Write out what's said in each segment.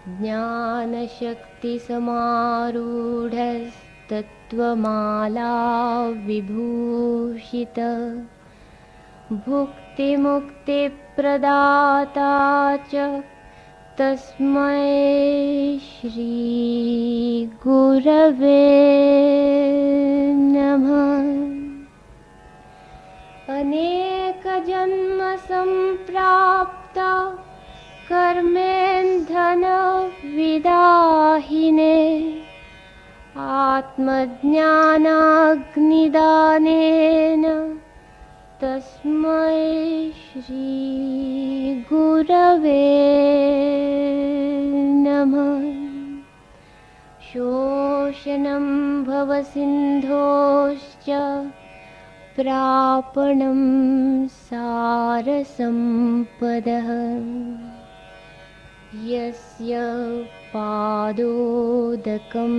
ज्ञानशक्तिसमारूढस्तत्त्वमाला विभूषित भुक्तिमुक्तिप्रदाता च तस्मै श्री गुरवे नमः। अनेकजन्मसम्प्राप्त कर्मेन्धनविदाहिने आत्मज्ञानाग्निदानेन तस्मै श्री गुरवे नमः। शोषणं भवसिन्धोश्च प्रापणं सारसम्पदः यस्य पादोदकं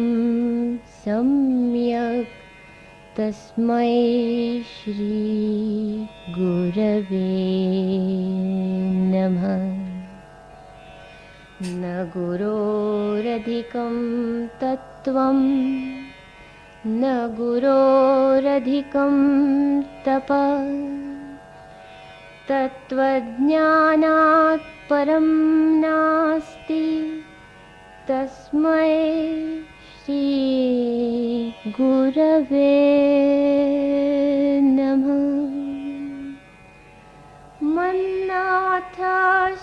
सम्यक् तस्मै श्री गुरवे नमः। न गुरोरधिकं तत्त्वं न गुरोरधिकं तपः तत्त्वज्ञानात् परं नास्ति तस्मै श्री गुरवे नमः। मन्नाथ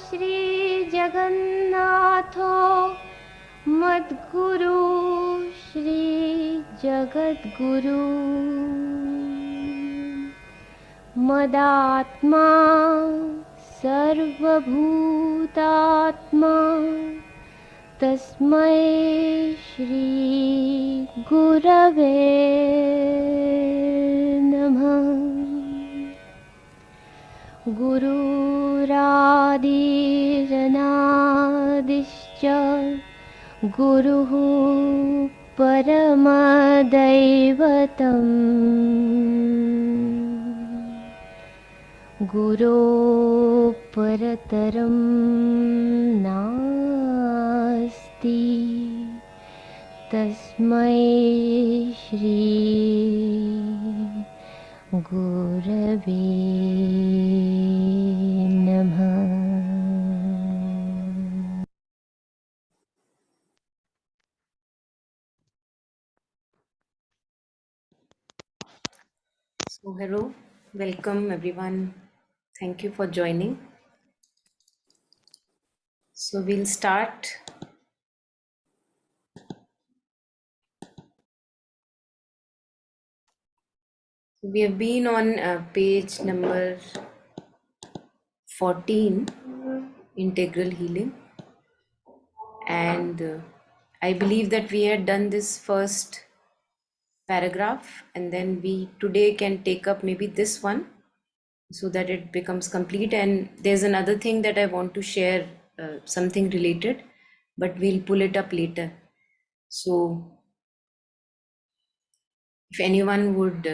श्रीजगन्नाथो मद्गुरु श्रीजगद्गुरु मदात्मा सर्वभूतात्मा तस्मै श्री गुरवे नमः। गुरुरादिरनादिश्च गुरुः परमदैवतम् गुरो परतरं नास्ति तस्मै श्री गुरवे नमः। So hello, welcome everyone. Thank you for joining. So we'll start. We have been on page number 14, integral healing, and I believe that we had done this first paragraph, and then we today can take up maybe this one so that it becomes complete. And there's another thing that I want to share, something related, but we'll pull it up later. So if anyone would,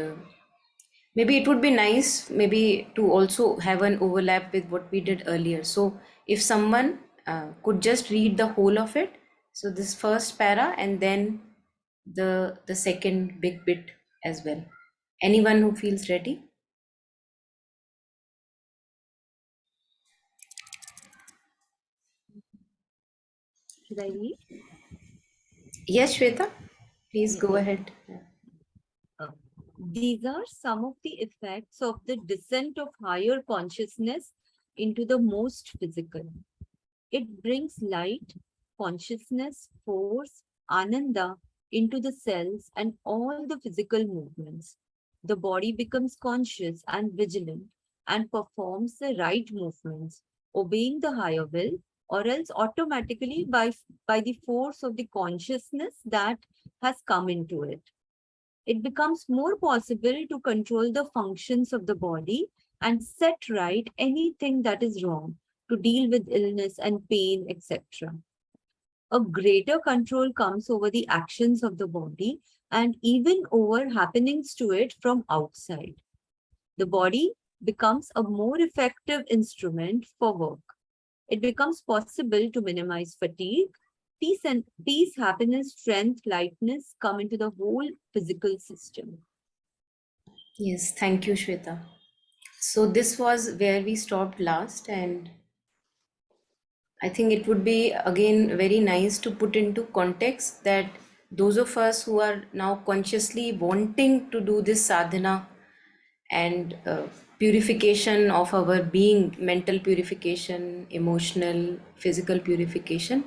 maybe it would be nice maybe to also have an overlap with what we did earlier. So if someone could just read the whole of it, so this first para and then the second big bit as well. Anyone who feels ready? Should I read? Yes, Shweta, please go ahead. These are some of the effects of the descent of higher consciousness into the most physical. It brings light, consciousness, force, ananda into the cells and all the physical movements. The body becomes conscious and vigilant and performs the right movements, obeying the higher will, or else automatically by the force of the consciousness that has come into it. It becomes more possible to control the functions of the body and set right anything that is wrong, to deal with illness and pain, etc. A greater control comes over the actions of the body and even over happenings to it from outside. The body becomes a more effective instrument for work. It becomes possible to minimize fatigue, peace, happiness, strength, lightness come into the whole physical system. Yes, thank you, Shweta. So this was where we stopped last, and I think it would be again very nice to put into context that those of us who are now consciously wanting to do this sadhana and purification of our being, mental purification, emotional, physical purification,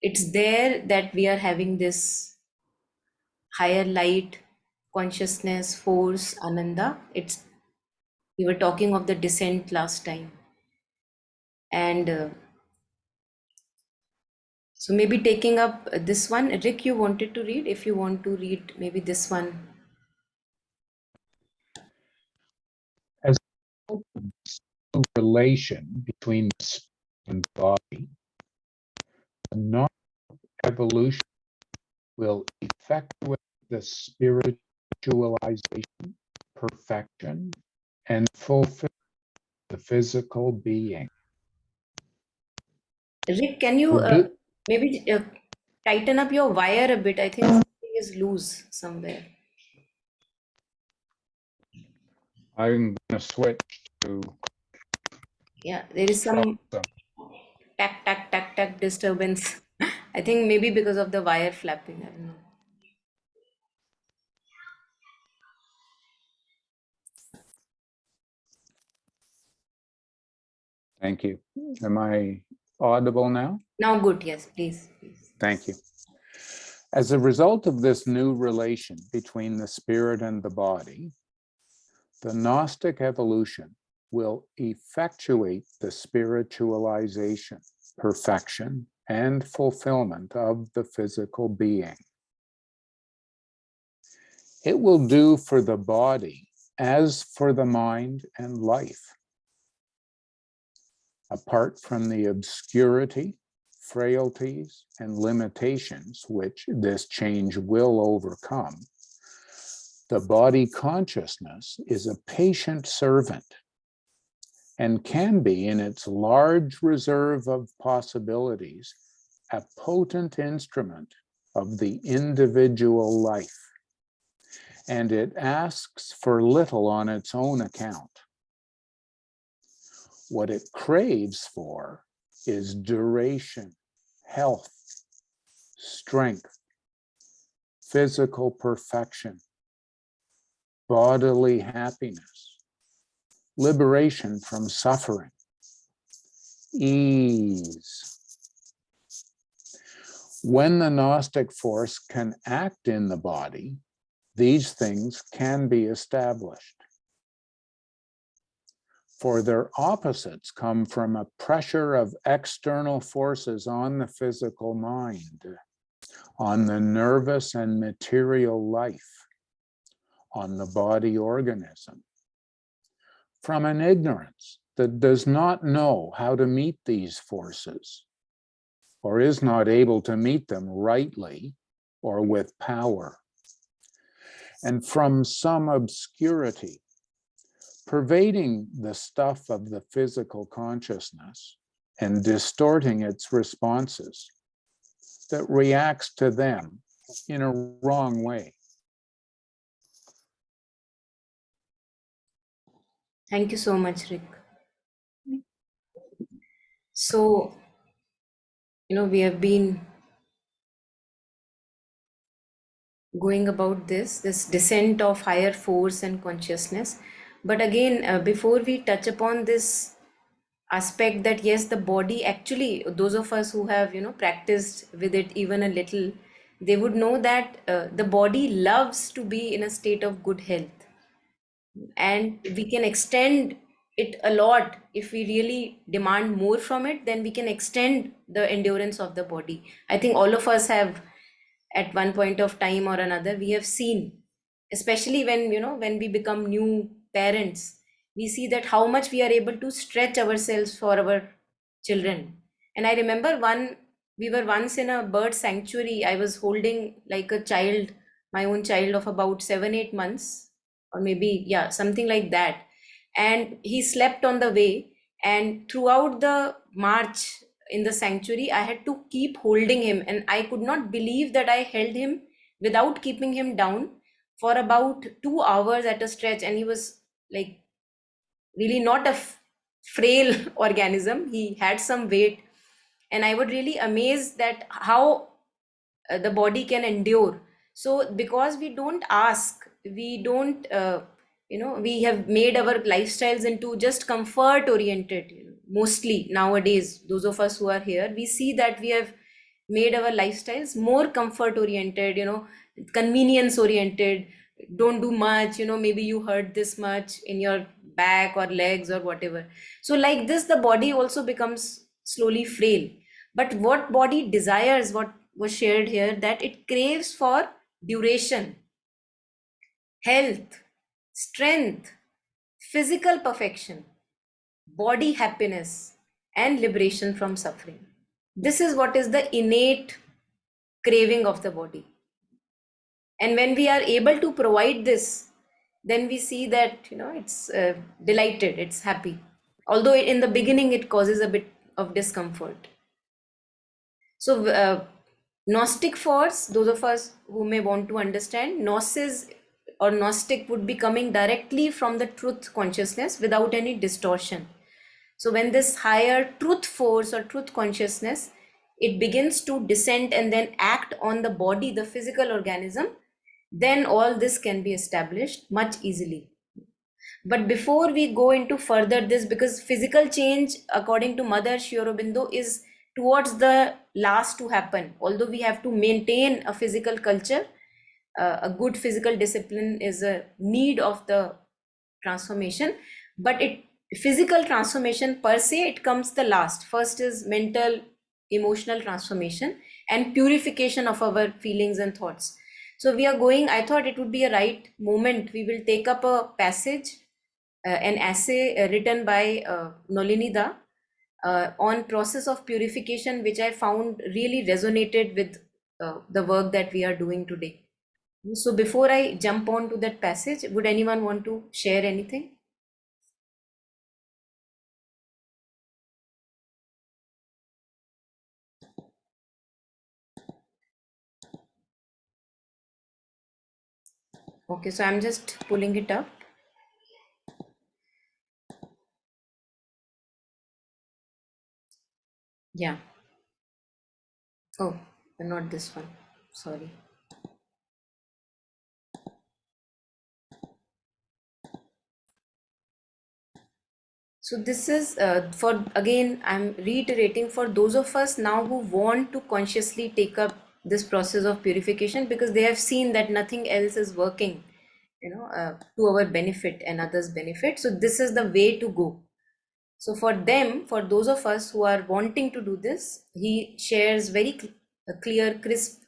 it's there that we are having this higher light, consciousness, force, ananda. It's we were talking of the descent last time, and so maybe taking up this one, Rick, you wanted to read. If you want to read, maybe this one. As a relation between the spirit and body, the non-evolution will effectuate the spiritualization, perfection, and fulfill the physical being. Rick, can you maybe tighten up your wire a bit? I think something is loose somewhere. I'm going to switch to Yeah, there is some tack, tack, tack, tack disturbance. I think maybe because of the wire flapping. I don't know. Thank you. Am I audible now? Now, good. Yes, please, please. Thank you. As a result of this new relation between the spirit and the body, the Gnostic evolution will effectuate the spiritualization, perfection, and fulfillment of the physical being. It will do for the body as for the mind and life. Apart from the obscurity, frailties, and limitations which this change will overcome, the body consciousness is a patient servant and can be, in its large reserve of possibilities, a potent instrument of the individual life. And it asks for little on its own account. What it craves for is duration, health, strength, physical perfection, bodily happiness, liberation from suffering, ease. When the Gnostic force can act in the body, these things can be established. For their opposites come from a pressure of external forces on the physical mind, on the nervous and material life, on the body organism, from an ignorance that does not know how to meet these forces, or is not able to meet them rightly or with power, and from some obscurity pervading the stuff of the physical consciousness and distorting its responses that reacts to them in a wrong way. Thank you so much, Rick. So, we have been going about this descent of higher force and consciousness. But again, before we touch upon this aspect that yes, the body actually, those of us who have, practiced with it even a little, they would know that the body loves to be in a state of good health. And we can extend it a lot. If we really demand more from it, then we can extend the endurance of the body. I think all of us have, at one point of time or another, we have seen, especially when we become new parents, we see that how much we are able to stretch ourselves for our children. And I remember we were once in a bird sanctuary. I was holding like a child, my own child of about 7-8 months, or maybe, yeah, something like that. And he slept on the way, and throughout the march, in the sanctuary, I had to keep holding him, and I could not believe that I held him without keeping him down for about 2 hours at a stretch. And he was like really not a frail organism. He had some weight, and I was really amazed that how the body can endure. So because we don't ask, we don't we have made our lifestyles into just comfort oriented, mostly nowadays. Those of us who are here, we see that we have made our lifestyles more comfort oriented, convenience oriented. Don't do much, maybe you hurt this much in your back or legs or whatever. So like this, the body also becomes slowly frail. But what body desires, what was shared here, that it craves for duration, health, strength, physical perfection, body happiness, and liberation from suffering. This is what is the innate craving of the body. And when we are able to provide this, then we see that it's delighted, it's happy, although in the beginning it causes a bit of discomfort. So Gnostic force, those of us who may want to understand, Gnosis or Gnostic would be coming directly from the truth consciousness without any distortion. So when this higher truth force or truth consciousness, it begins to descend and then act on the body, the physical organism, then all this can be established much easily. But before we go into further this, because physical change, according to Mother Sri Aurobindo, is towards the last to happen. Although we have to maintain a physical culture, a good physical discipline is a need of the transformation. But physical transformation per se, it comes the last. First is mental, emotional transformation and purification of our feelings and thoughts. So we are going, I thought it would be a right moment. We will take up a passage, an essay written by Nolini on process of purification, which I found really resonated with the work that we are doing today. So before I jump on to that passage, would anyone want to share anything? Okay, so I'm just pulling it up. Yeah. Oh, not this one. Sorry. So this is for, again, I'm reiterating for those of us now who want to consciously take up this process of purification, because they have seen that nothing else is working, to our benefit and others' benefit. So this is the way to go. So for them, for those of us who are wanting to do this, he shares very clear, crisp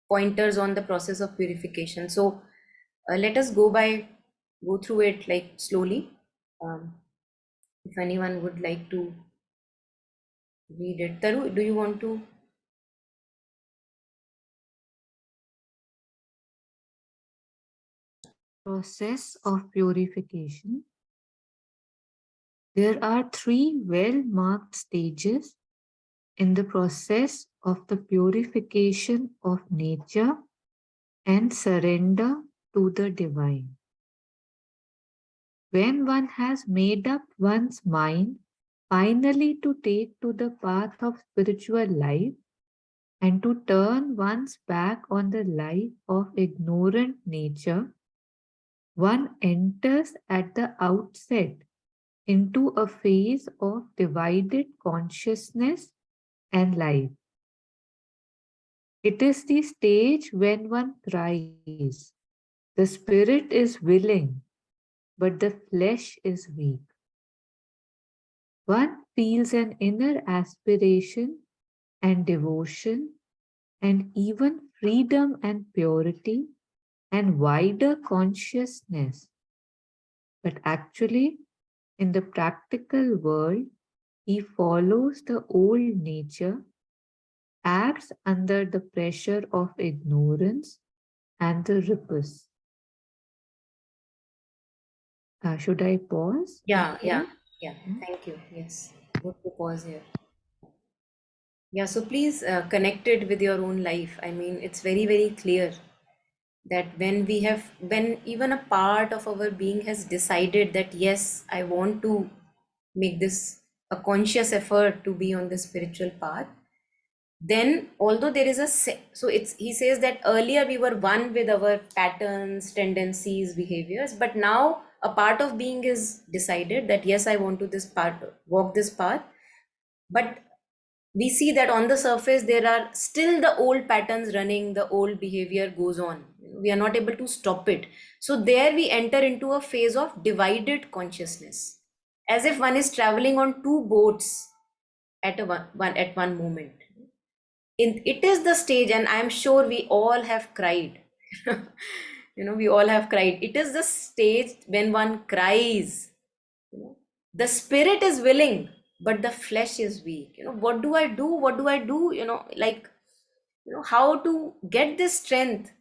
pointers on the process of purification. So let us go through it like slowly. If anyone would like to read it. Taru, do you want to? Process of purification. There are three well-marked stages in the process of the purification of nature and surrender to the divine. When one has made up one's mind finally to take to the path of spiritual life and to turn one's back on the life of ignorant nature, one enters at the outset into a phase of divided consciousness and life. It is the stage when one cries, the spirit is willing, but the flesh is weak. One feels an inner aspiration and devotion and even freedom and purity and wider consciousness. But actually, in the practical world, he follows the old nature, acts under the pressure of ignorance and the ripples. Should I pause? Yeah. Thank you. Yes. Good to pause here. Yeah, so please connect it with your own life. I mean, it's very, very clear that when even a part of our being has decided that, yes, I want to make this a conscious effort to be on the spiritual path, then although there is so it's, he says that earlier we were one with our patterns, tendencies, behaviors, but now a part of being is decided that, yes, I want to this part, walk this path, but we see that on the surface there are still the old patterns running, the old behavior goes on, we are not able to stop it. So there we enter into a phase of divided consciousness, as if one is traveling on two boats at one moment. It is the stage, and I'm sure we all have cried. We all have cried. It is the stage when one cries. The spirit is willing, but the flesh is weak. What do I do? What do I do? How to get this strength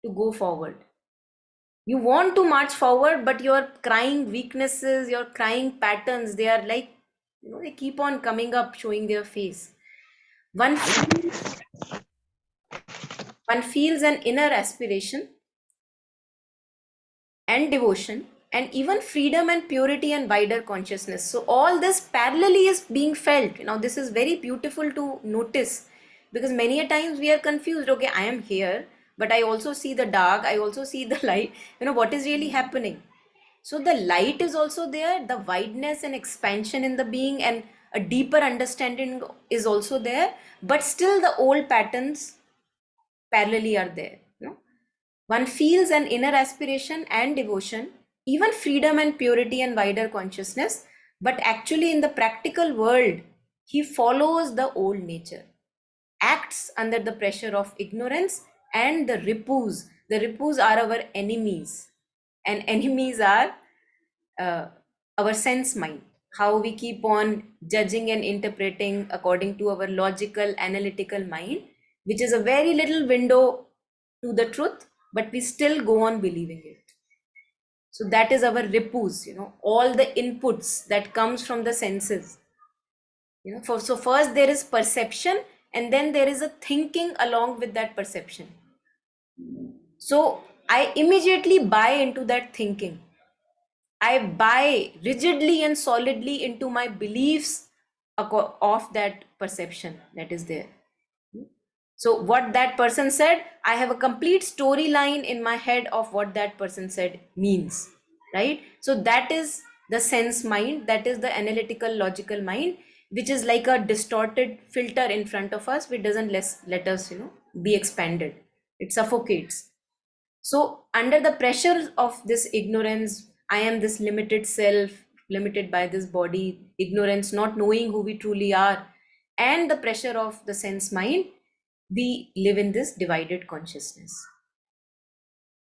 to go forward. You want to march forward, but your crying weaknesses, your crying patterns, they are like, they keep on coming up, showing their face. One one feels an inner aspiration and devotion, and even freedom and purity and wider consciousness. So all this parallelly is being felt. This is very beautiful to notice, because many a times we are confused. Okay, I am here, but I also see the dark, I also see the light. What is really happening? So the light is also there, the wideness and expansion in the being, and a deeper understanding is also there, but still the old patterns parallelly are there. One feels an inner aspiration and devotion, even freedom and purity and wider consciousness, but actually in the practical world, he follows the old nature, acts under the pressure of ignorance and the ripus. The ripus are our enemies, and enemies are uh, our sense mind, how we keep on judging and interpreting according to our logical, analytical mind, which is a very little window to the truth, but we still go on believing it. So that is our ripus, all the inputs that comes from the senses. So first there is perception, and then there is a thinking along with that perception. So I immediately buy into that thinking. I buy rigidly and solidly into my beliefs of that perception that is there. So, what that person said, I have a complete storyline in my head of what that person said means, right? So, that is the sense mind, that is the analytical, logical mind, which is like a distorted filter in front of us, which doesn't let us, be expanded. It suffocates. So, under the pressure of this ignorance, I am this limited self, limited by this body, ignorance, not knowing who we truly are, and the pressure of the sense mind, we live in this divided consciousness.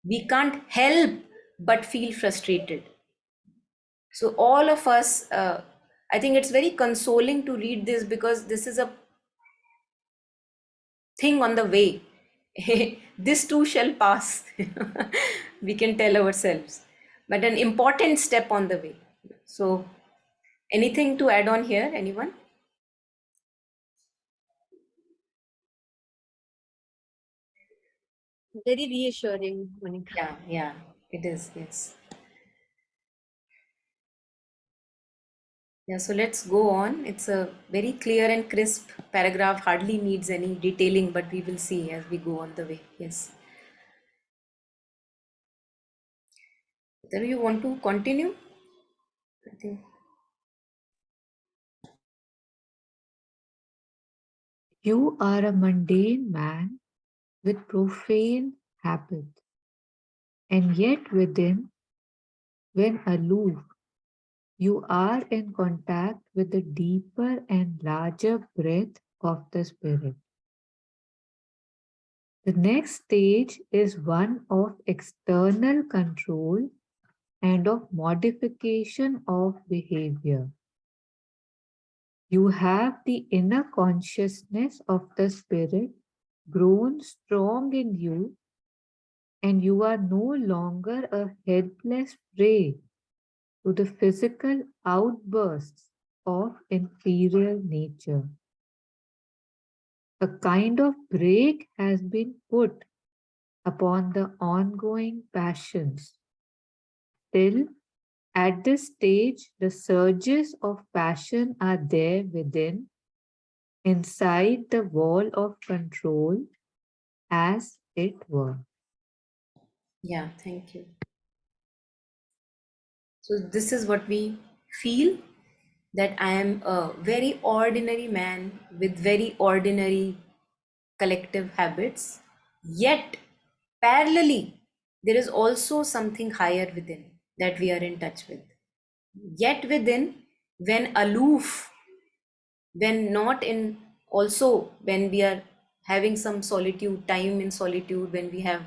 We can't help but feel frustrated. So, all of us, I think it's very consoling to read this, because this is a thing on the way. This too shall pass. We can tell ourselves, but an important step on the way. So, anything to add on here, anyone? Very reassuring, Monica. Yeah, it is. Yes. Yeah, so let's go on. It's a very clear and crisp paragraph, hardly needs any detailing, but we will see as we go on the way. Yes. Whether you want to continue? I think. You are a mundane man with profane habits, and yet within, when aloof, you are in contact with the deeper and larger breadth of the spirit. The next stage is one of external control and of modification of behavior. You have the inner consciousness of the spirit grown strong in you, and you are no longer a helpless prey to the physical outbursts of inferior nature. A kind of brake has been put upon the ongoing passions. Till at this stage, the surges of passion are there within, inside the wall of control, as it were. Yeah, thank you. So this is what we feel, that I am a very ordinary man with very ordinary collective habits. Yet, parallelly, there is also something higher within that we are in touch with. Yet within, when aloof, when not in, also when we are having some solitude, time in solitude, when we have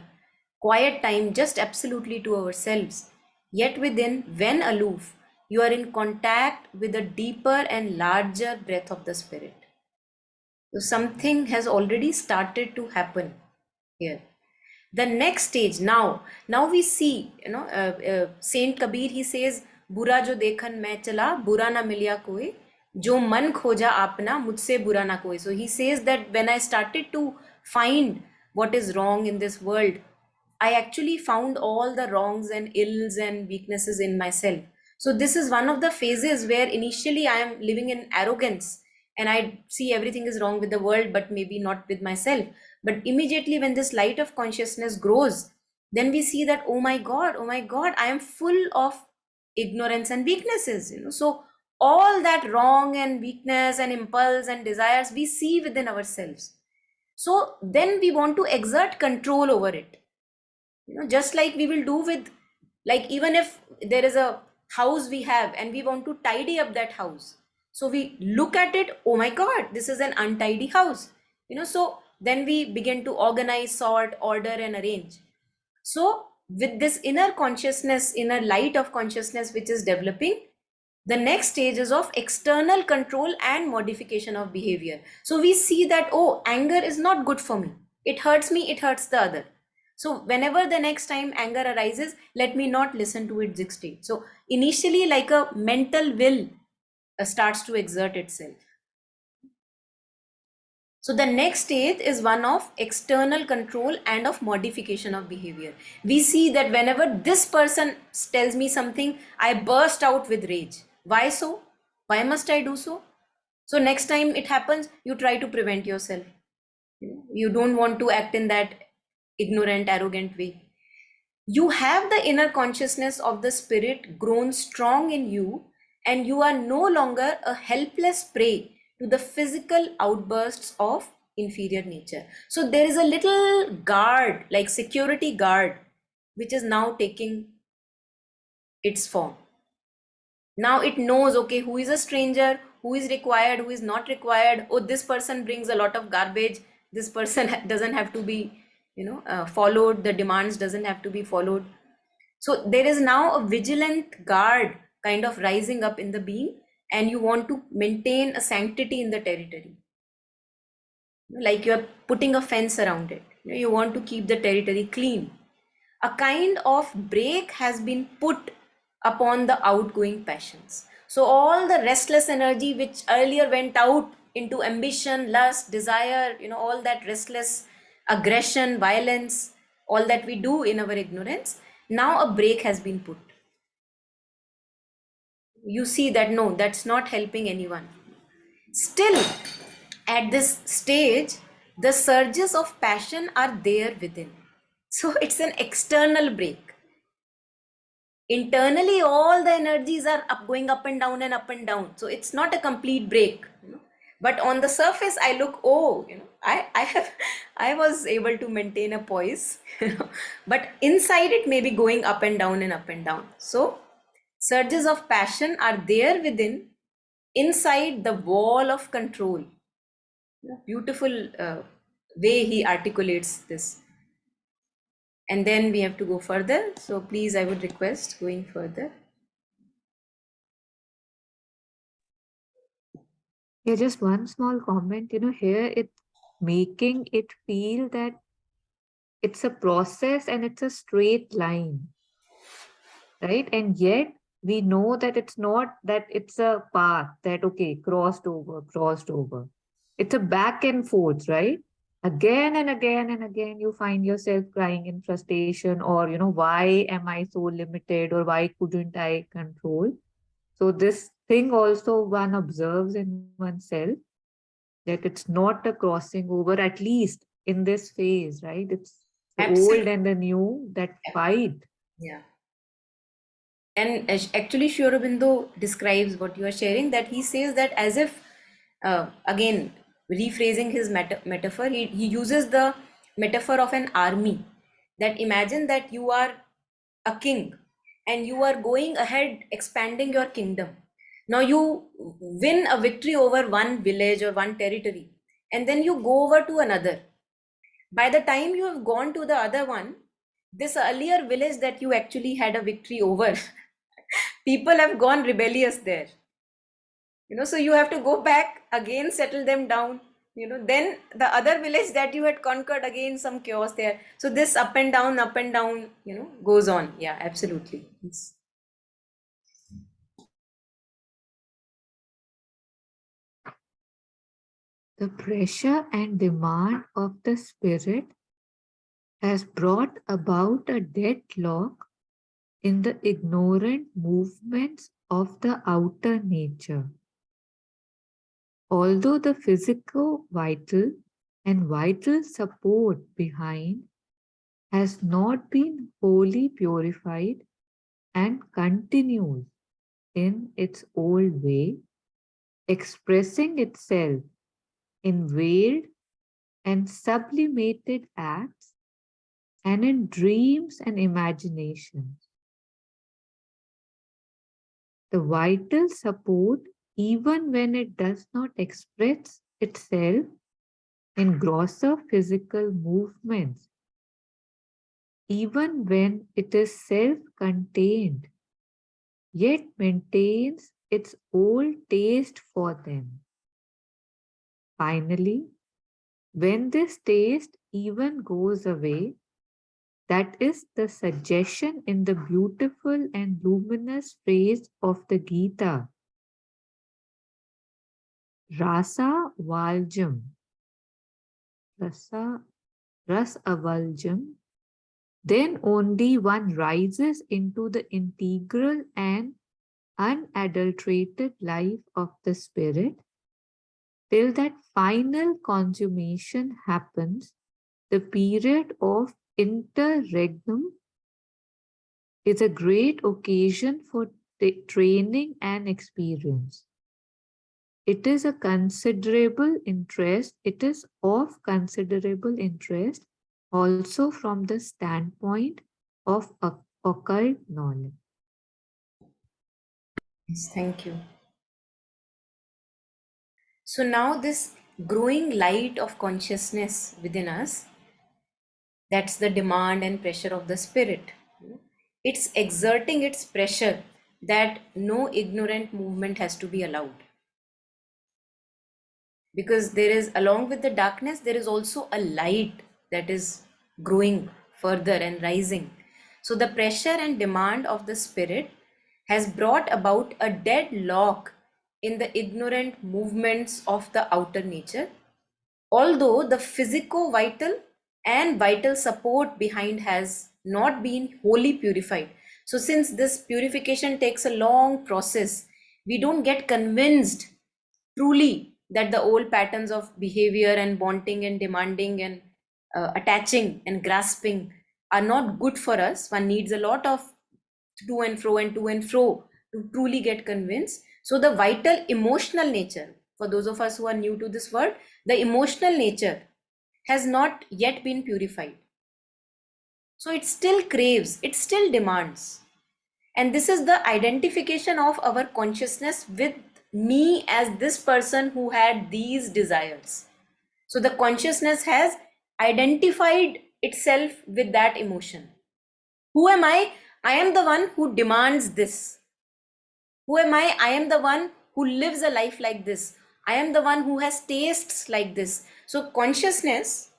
quiet time just absolutely to ourselves, yet within, when aloof, you are in contact with a deeper and larger breath of the spirit. So something has already started to happen here. The next stage, now we see, Saint Kabir, he says, बुरा जो देखन मैं चला बुरा ना मिलिया कोई जो मन खोजा आपना मुझसे बुरा ना कोई. So he says that when I started to find what is wrong in this world, I actually found all the wrongs and ills and weaknesses in myself. So this is one of the phases where initially I am living in arrogance and I see everything is wrong with the world, but maybe not with myself. But immediately when this light of consciousness grows, then we see that, oh my God, I am full of ignorance and weaknesses. So all that wrong and weakness and impulse and desires we see within ourselves. So then we want to exert control over it. Just like we will do with, like, even if there is a house we have and we want to tidy up that house, so we look at it, oh my God, this is an untidy house, so then we begin to organize, sort, order and arrange. So with this inner consciousness, inner light of consciousness which is developing, the next stage is of external control and modification of behavior. So we see that, oh, anger is not good for me, it hurts me, it hurts the other. So whenever the next time anger arises, let me not listen to it dictate. So initially, like a mental will starts to exert itself. So the next stage is one of external control and of modification of behavior. We see that whenever this person tells me something, I burst out with rage. Why so? Why must I do so? So next time it happens, you try to prevent yourself. You don't want to act in that ignorant, arrogant way. You have the inner consciousness of the spirit grown strong in you, and you are no longer a helpless prey to the physical outbursts of inferior nature. So there is a little guard, like security guard, which is now taking its form. Now it knows, okay, who is a stranger, who is required, who is not required. Oh, this person brings a lot of garbage, this person doesn't have to be followed, the demands doesn't have to be followed. So there is now a vigilant guard kind of rising up in the being, and you want to maintain a sanctity in the territory, like you're putting a fence around it. You want to keep the territory clean. A kind of brake has been put upon the outgoing passions. So all the restless energy which earlier went out into ambition, lust, desire, all that restless aggression, violence, all that we do in our ignorance, now a brake has been put. You see that, no, that's not helping anyone. Still, at this stage, the surges of passion are there within. So it's an external break. Internally, all the energies are going up and down and up and down. So it's not a complete break. But on the surface, I look, oh, I was able to maintain a poise. But inside it may be going up and down and up and down. So surges of passion are there within, inside the wall of control. Beautiful way he articulates this. And then we have to go further. So please, I would request going further. Yeah, just one small comment. Here it's making it feel that it's a process and it's a straight line, right? And yet we know that it's not, that it's a path that, okay, crossed over, It's a back and forth, right? Again and again and again, you find yourself crying in frustration, or, why am I so limited, or why couldn't I control? So this thing also one observes in oneself, that it's not a crossing over, at least in this phase, right? It's the old Absolutely. and the new that fight. Yeah. And actually, Sri Aurobindo describes what you are sharing, that he says that as if, again, rephrasing his metaphor, he uses the metaphor of an army. That imagine that you are a king and you are going ahead expanding your kingdom. Now you win a victory over one village or one territory, and then you go over to another. By the time you have gone to the other one, this earlier village that you actually had a victory over, people have gone rebellious there. So you have to go back again, settle them down. Then the other village that you had conquered, again some chaos there. So this up and down, goes on. Yeah, absolutely. Yes. The pressure and demand of the spirit has brought about a deadlock in the ignorant movements of the outer nature. Although the physical, vital, and vital support behind has not been wholly purified and continues in its old way, expressing itself in veiled and sublimated acts and in dreams and imaginations. The vital support, even when it does not express itself in grosser physical movements, even when it is self-contained, yet maintains its old taste for them. Finally, when this taste even goes away, that is the suggestion in the beautiful and luminous phrase of the Gita, Rasa Valjam, Rasa Ras Avaljam, then only one rises into the integral and unadulterated life of the spirit. Till that final consummation happens, the period of interregnum is a great occasion for training and experience. It is of considerable interest also from the standpoint of occult knowledge. Yes, thank you. So now this growing light of consciousness within us, that's the demand and pressure of the spirit. It's exerting its pressure that no ignorant movement has to be allowed. Because there is, along with the darkness, there is also a light that is growing further and rising. So the pressure and demand of the spirit has brought about a deadlock in the ignorant movements of the outer nature, although the physico-vital and vital support behind has not been wholly purified. So since this purification takes a long process, we don't get convinced truly that the old patterns of behavior and wanting and demanding and attaching and grasping are not good for us. One needs a lot of to and fro to truly get convinced. So the vital emotional nature, for those of us who are new to this word, the emotional nature has not yet been purified. So it still craves, it still demands. And this is the identification of our consciousness with me as this person who had these desires. So the consciousness has identified itself with that emotion. Who am I? I am the one who demands this. Who am I? I am the one who lives a life like this. I am the one who has tastes like this. So consciousness,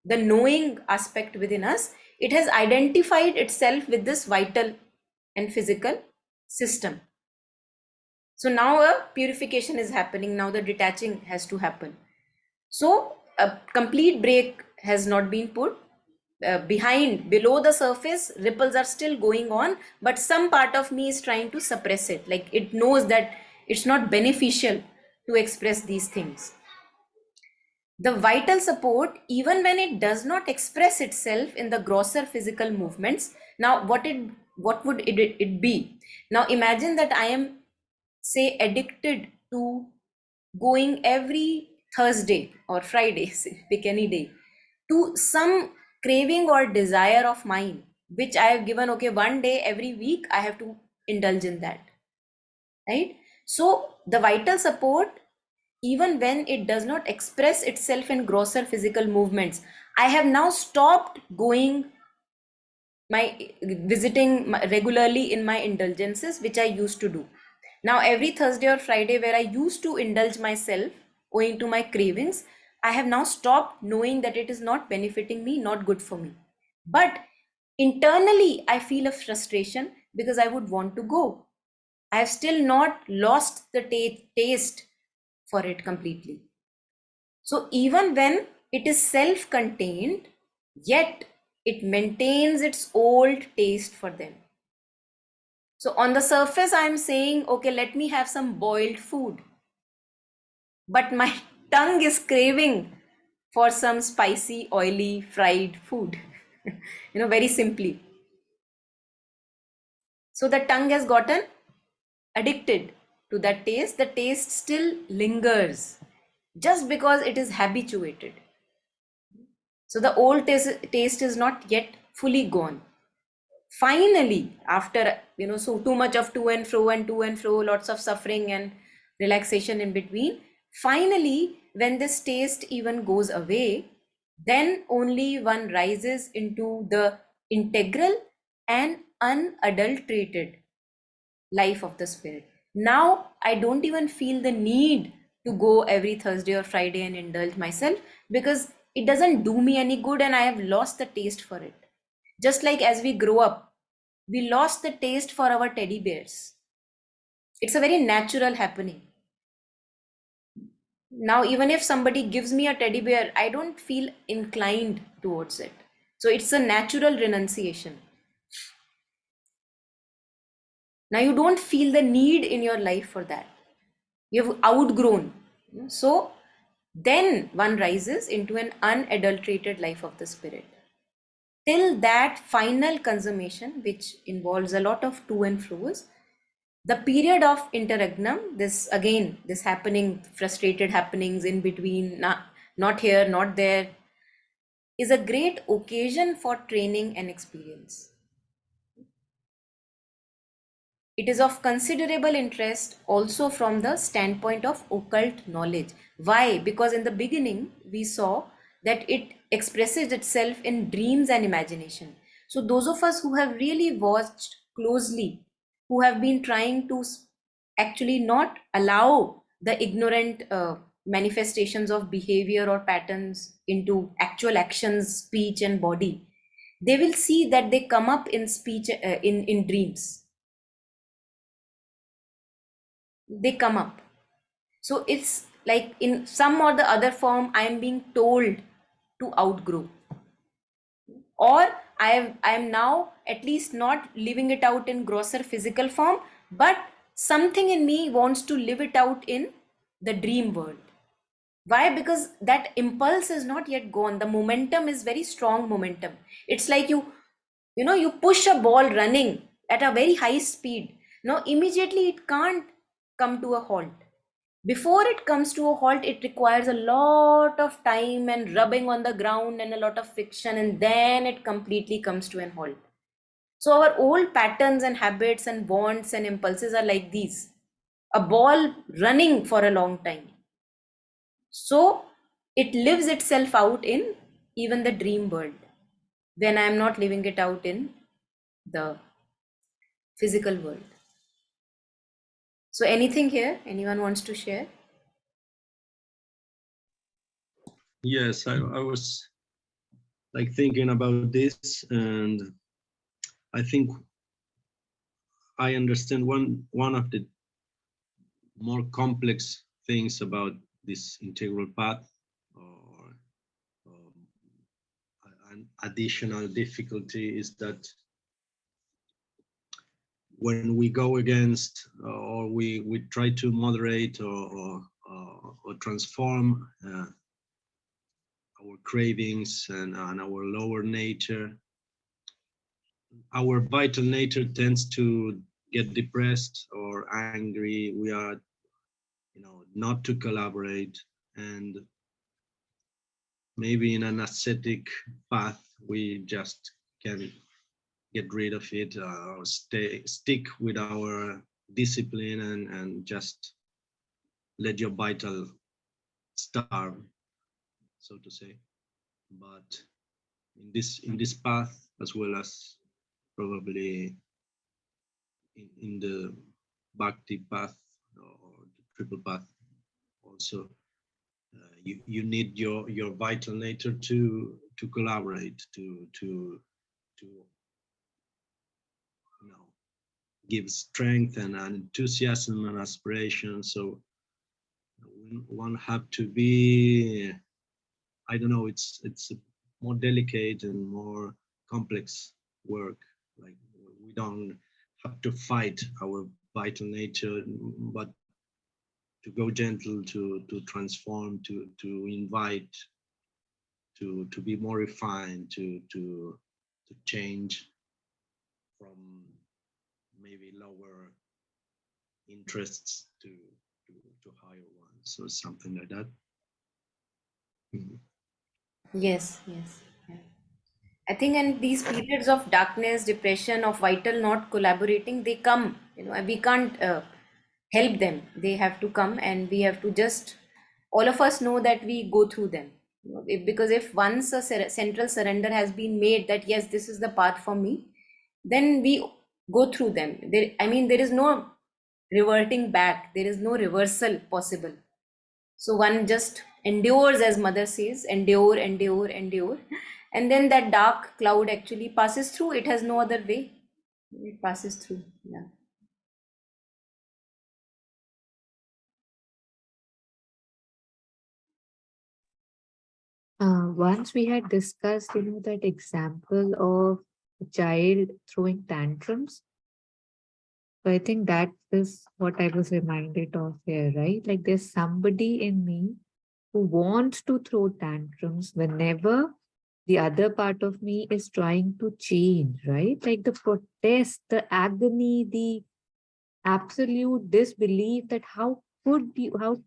the knowing aspect within us, it has identified itself with this vital and physical system. So now a purification is happening. Now the detaching has to happen. So a complete break has not been put. Below the surface, ripples are still going on, but some part of me is trying to suppress it. Like it knows that it's not beneficial to express these things. The vital support, even when it does not express itself in the grosser physical movements. Now, what would it be? Now, imagine that I am, say, addicted to going every Thursday or Friday, pick any day, to some craving or desire of mine, which I have given, okay, one day every week I have to indulge in that, right? So the vital support, even when it does not express itself in grosser physical movements, I have now stopped going visiting regularly in my indulgences, which I used to do. Now every Thursday or Friday where I used to indulge myself owing to my cravings, I have now stopped, knowing that it is not benefiting me, not good for me. But internally I feel a frustration because I would want to go. I have still not lost the taste for it completely. So even when it is self-contained, yet it maintains its old taste for them. So on the surface, I'm saying, okay, let me have some boiled food. But my tongue is craving for some spicy, oily, fried food. Very simply. So the tongue has gotten addicted to that taste. The taste still lingers just because it is habituated. So the old taste is not yet fully gone. Finally, after, so too much of to and fro, lots of suffering and relaxation in between, finally, when this taste even goes away, then only one rises into the integral and unadulterated life of the spirit. Now I don't even feel the need to go every Thursday or Friday and indulge myself, because it doesn't do me any good and I have lost the taste for it. Just like as we grow up, we lost the taste for our teddy bears. It's a very natural happening. Now even if somebody gives me a teddy bear, I don't feel inclined towards it. So it's a natural renunciation. Now you don't feel the need in your life for that. You've outgrown. So then one rises into an unadulterated life of the spirit. Till that final consummation, which involves a lot of to and fro's, the period of interregnum, this happening, frustrated happenings in between, not here, not there, is a great occasion for training and experience. It is of considerable interest also from the standpoint of occult knowledge. Why? Because in the beginning, we saw that it expresses itself in dreams and imagination. So those of us who have really watched closely, who have been trying to actually not allow the ignorant manifestations of behavior or patterns into actual actions, speech and body, they will see that they come up in speech, in dreams. They come up. So it's like in some or the other form, I am being told to outgrow, or I am now at least not living it out in grosser physical form, but something in me wants to live it out in the dream world. Why? Because that impulse is not yet gone. The momentum is very strong momentum. It's like you push a ball running at a very high speed. Now immediately it can't come to a halt. Before it comes to a halt, it requires a lot of time and rubbing on the ground and a lot of friction, and then it completely comes to an halt. So our old patterns and habits and wants and impulses are like these: a ball running for a long time. So it lives itself out in even the dream world when I am not living it out in the physical world. So anything here anyone wants to share? Yes, I was like thinking about this, and I think I understand one of the more complex things about this integral path an additional difficulty is that when we go against or we try to moderate or transform our cravings and our lower nature, our vital nature tends to get depressed or angry. We are, not to collaborate, and maybe in an ascetic path we just can get rid of it, or stick with our discipline and just let your vital starve, so to say. But in this path, as well as probably in the bhakti path or the triple path also, you need your vital nature to collaborate, to give strength and enthusiasm and aspiration. So one have to be, I don't know, it's a more delicate and more complex work. Like, we don't have to fight our vital nature, but to go gentle, to transform, to invite, to be more refined, to change from maybe lower interests to higher ones, or something like that. Yes, yes. Yeah. I think in these periods of darkness, depression, of vital not collaborating, they come, and we can't help them. They have to come, and we have to just, all of us know that we go through them. Because if once a central surrender has been made that, yes, this is the path for me, then we go through them. There is no reverting back, there is no reversal possible. So one just endures, as mother says, endure, endure, endure. And then that dark cloud actually passes through. It has no other way. It passes through. Yeah. Once we had discussed, that example of a child throwing tantrums. So I think that is what I was reminded of here, right? Like, there's somebody in me who wants to throw tantrums whenever the other part of me is trying to change, right? Like the protest, the agony, the absolute disbelief that how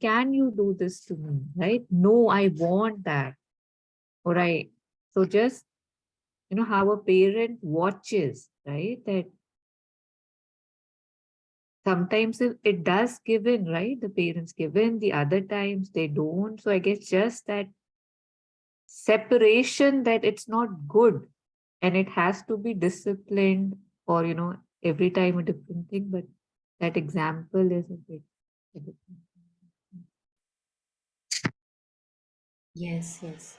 can you do this to me, right? No, I want that. All right. So just, how a parent watches, right? That sometimes it does give in, right? The parents give in, the other times they don't. So I guess just that separation, that it's not good and it has to be disciplined, or, every time a different thing. But that example is a bit. Yes, yes.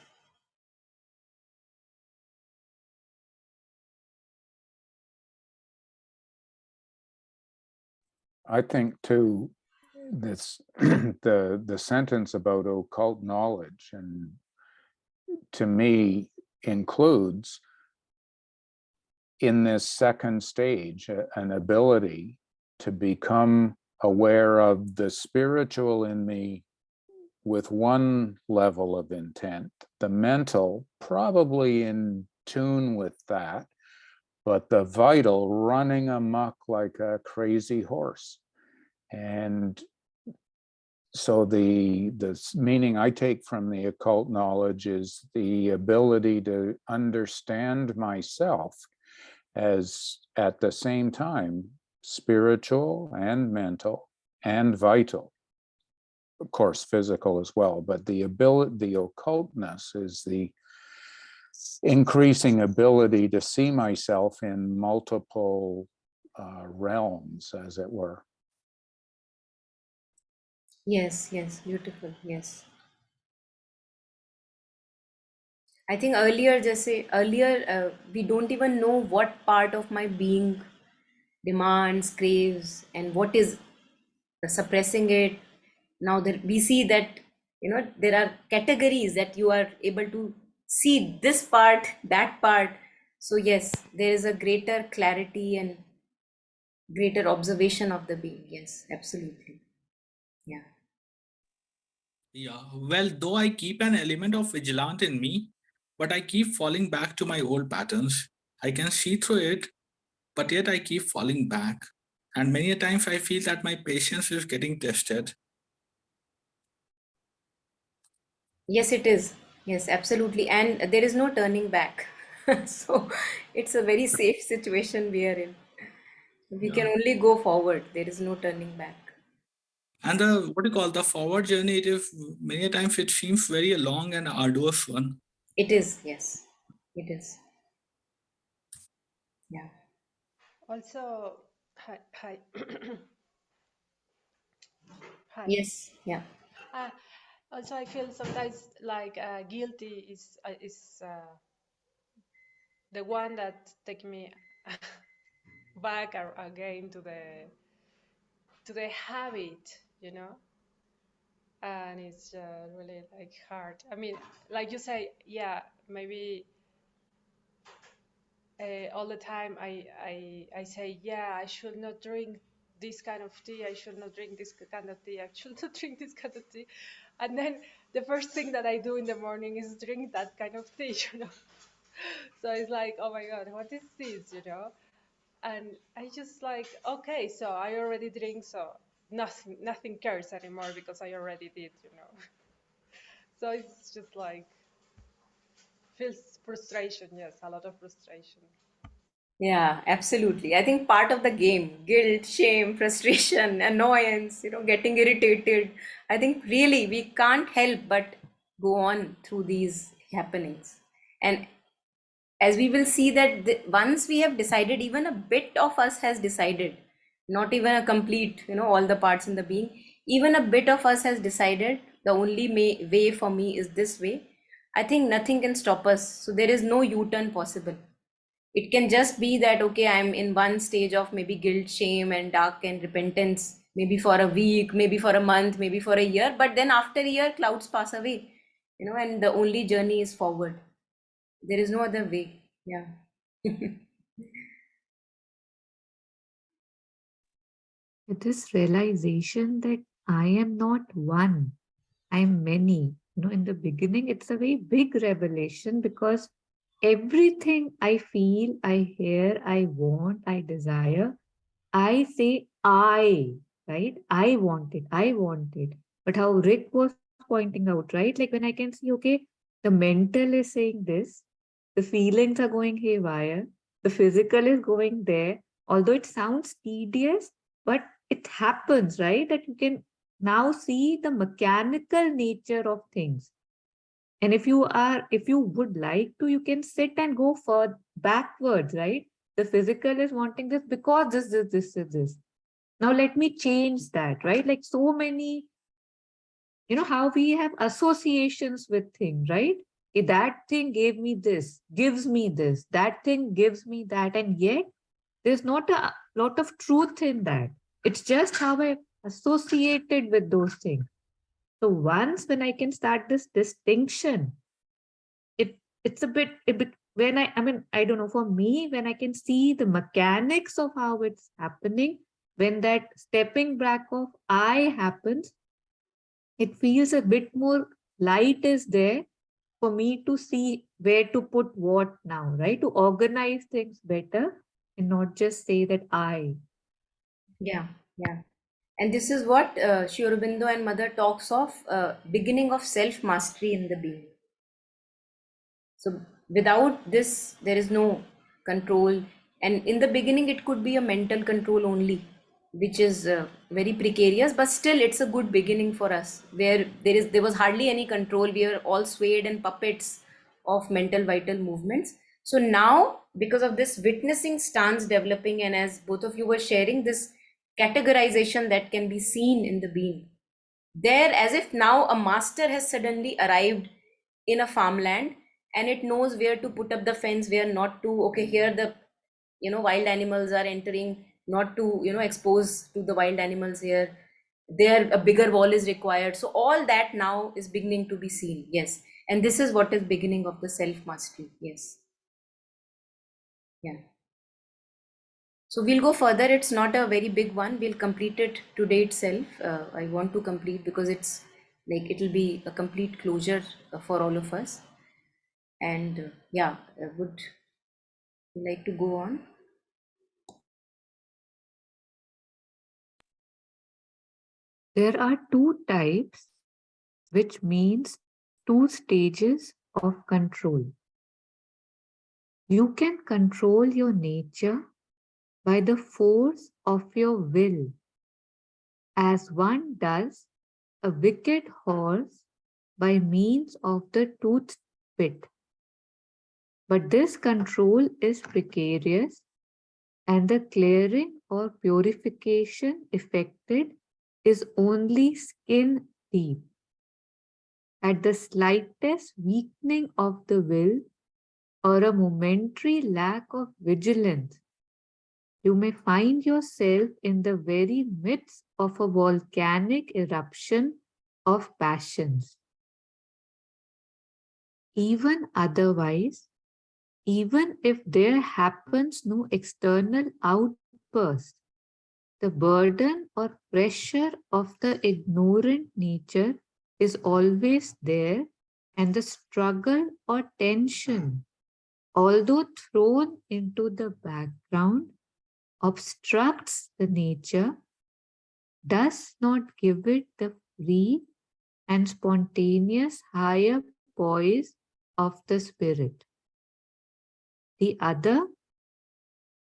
I think too, this the sentence about occult knowledge, and to me includes in this second stage an ability to become aware of the spiritual in me with one level of intent, the mental probably in tune with that, but the vital running amok like a crazy horse. And so the meaning I take from the occult knowledge is the ability to understand myself as at the same time spiritual and mental and vital, of course physical as well, but the occultness is the increasing ability to see myself in multiple realms, as it were. Yes, yes. Beautiful. Yes. I think earlier, we don't even know what part of my being demands, craves, and what is suppressing it. Now that we see that, there are categories that you are able to see this part, that part. So yes, there is a greater clarity and greater observation of the being. Yes, absolutely. Yeah. Yeah, well, though I keep an element of vigilant in me, but I keep falling back to my old patterns. I can see through it, but yet I keep falling back. And many a times I feel that my patience is getting tested. Yes, it is. Yes, absolutely. And there is no turning back. So it's a very safe situation we are in. We Yeah. can only go forward. There is no turning back. And the what do you call the forward journey, it is many a times it seems very long and arduous one. It is, yes. It is. Yeah. Also, hi, hi, hi. Yes. Yeah. Uh, Also, I feel sometimes like guilty is the one that take me back again to the habit, you know, and it's really like hard. I mean, like you say, yeah, maybe all the time I say, yeah, I should not drink this kind of tea. I should not drink this kind of tea. I should not drink this kind of tea. And then the first thing that I do in the morning is drink that kind of tea, you know. So it's like, oh my God, what is this, you know? And I just like, okay, so I already drink, so nothing cares anymore because I already did, you know. So it's just like feels frustration, yes, a lot of frustration. Yeah, absolutely. I think part of the game, guilt, shame, frustration, annoyance, getting irritated. I think really we can't help but go on through these happenings. And as we will see that once we have decided, even a bit of us has decided, not even a complete, all the parts in the being, even a bit of us has decided the only way for me is this way. I think nothing can stop us. So there is no U-turn possible. It can just be that, okay, I'm in one stage of maybe guilt, shame, and dark and repentance, maybe for a week, maybe for a month, maybe for a year. But then after a year, clouds pass away, and the only journey is forward. There is no other way. Yeah. This realization that I am not one, I am many. In the beginning, it's a very big revelation because everything I feel, I hear, I want, I desire, I say right? I want it, I want it. But how Rick was pointing out, right? Like when I can see, okay, the mental is saying this, the feelings are going haywire, the physical is going there, although it sounds tedious, but it happens, right? That you can now see the mechanical nature of things. And if you would like to, you can sit and go for backwards, right? The physical is wanting this because this. Now let me change that, right? Like so many, how we have associations with things, right? That thing gave me this, gives me this, that thing gives me that. And yet there's not a lot of truth in that. It's just how I associated with those things. So once when I can start this distinction, it's a bit when I don't know, for me, when I can see the mechanics of how it's happening, when that stepping back of I happens, it feels a bit more light is there for me to see where to put what now, right? To organize things better and not just say that I. Yeah. Yeah. And this is what Sri Aurobindo and Mother talks of, beginning of self mastery in the being. So without this, there is no control. And in the beginning, it could be a mental control only, which is very precarious, but still it's a good beginning for us, where there was hardly any control. We are all swayed and puppets of mental vital movements. So now, because of this witnessing stance developing, and as both of you were sharing, this categorization that can be seen in the being, there, as if now a master has suddenly arrived in a farmland, and it knows where to put up the fence, where not to. Okay, here the wild animals are entering, not to expose to the wild animals here. There a bigger wall is required. So all that now is beginning to be seen. Yes. And this is what is beginning of the self-mastery. Yes. Yeah. So we'll go further. It's not a very big one. We'll complete it today itself. I want to complete because it's like it'll be a complete closure for all of us. And yeah, would you like to go on? There are two types, which means two stages of control. You can control your nature by the force of your will, as one does a wicked horse by means of the tooth pit. But this control is precarious, and the clearing or purification effected is only skin deep. At the slightest weakening of the will or a momentary lack of vigilance, you may find yourself in the very midst of a volcanic eruption of passions. Even otherwise, even if there happens no external outburst, the burden or pressure of the ignorant nature is always there, and the struggle or tension, although thrown into the background, obstructs the nature, does not give it the free and spontaneous higher poise of the spirit. The other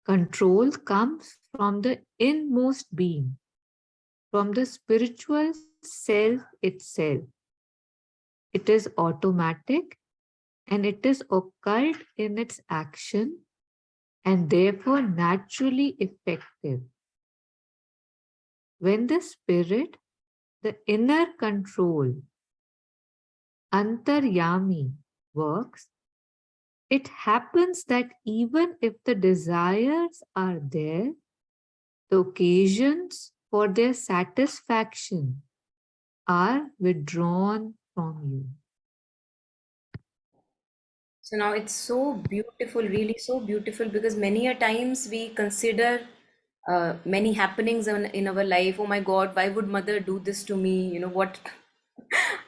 control comes from the inmost being, from the spiritual self itself. It is automatic and it is occult in its action and therefore naturally effective. When the spirit, the inner control, antaryami, works, it happens that even if the desires are there, the occasions for their satisfaction are withdrawn from you. So now it's so beautiful, really so beautiful, because many a times we consider many happenings in our life. Oh my God, why would mother do this to me? You know what?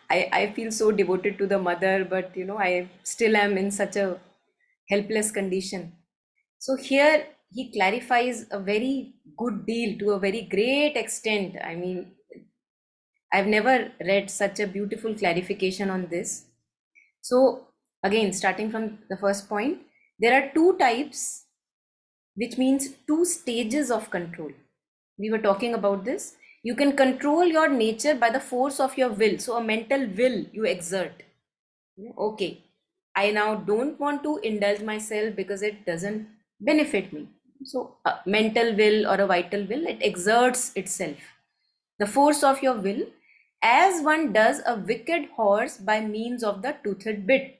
I feel so devoted to the mother, but you know, I still am in such a helpless condition. So here he clarifies a very good deal to a very great extent. I mean, I've never read such a beautiful clarification on this. So again, starting from the first point, there are two types, which means two stages of control. We were talking about this. You can control your nature by the force of your will. So a mental will you exert. Okay, I now don't want to indulge myself because it doesn't benefit me. So a mental will or a vital will, it exerts itself. The force of your will, as one does a wicked horse by means of the toothed bit.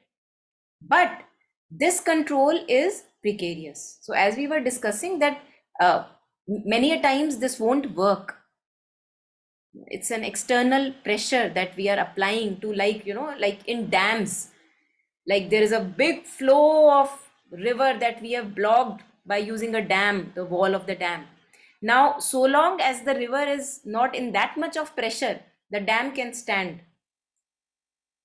But this control is precarious. So as we were discussing that many a times this won't work. It's an external pressure that we are applying to, like, you know, like in dams, like there is a big flow of river that we have blocked by using a dam, the wall of the dam. Now, so long as the river is not in that much of pressure, the dam can stand.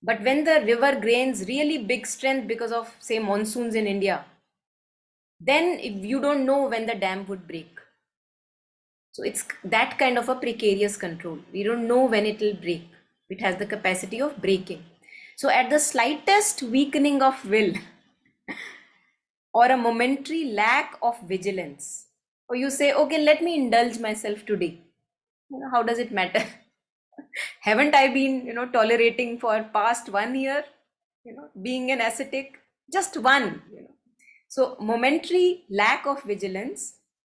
But when the river gains really big strength because of, say, monsoons in India, then if you don't know when the dam would break. So it's that kind of a precarious control. We don't know when it will break. It has the capacity of breaking. So at the slightest weakening of will or a momentary lack of vigilance, or you say, okay, let me indulge myself today. You know, how does it matter? Haven't I been, you know, tolerating for past 1 year, you know, being an ascetic? Just one, you know. So momentary lack of vigilance,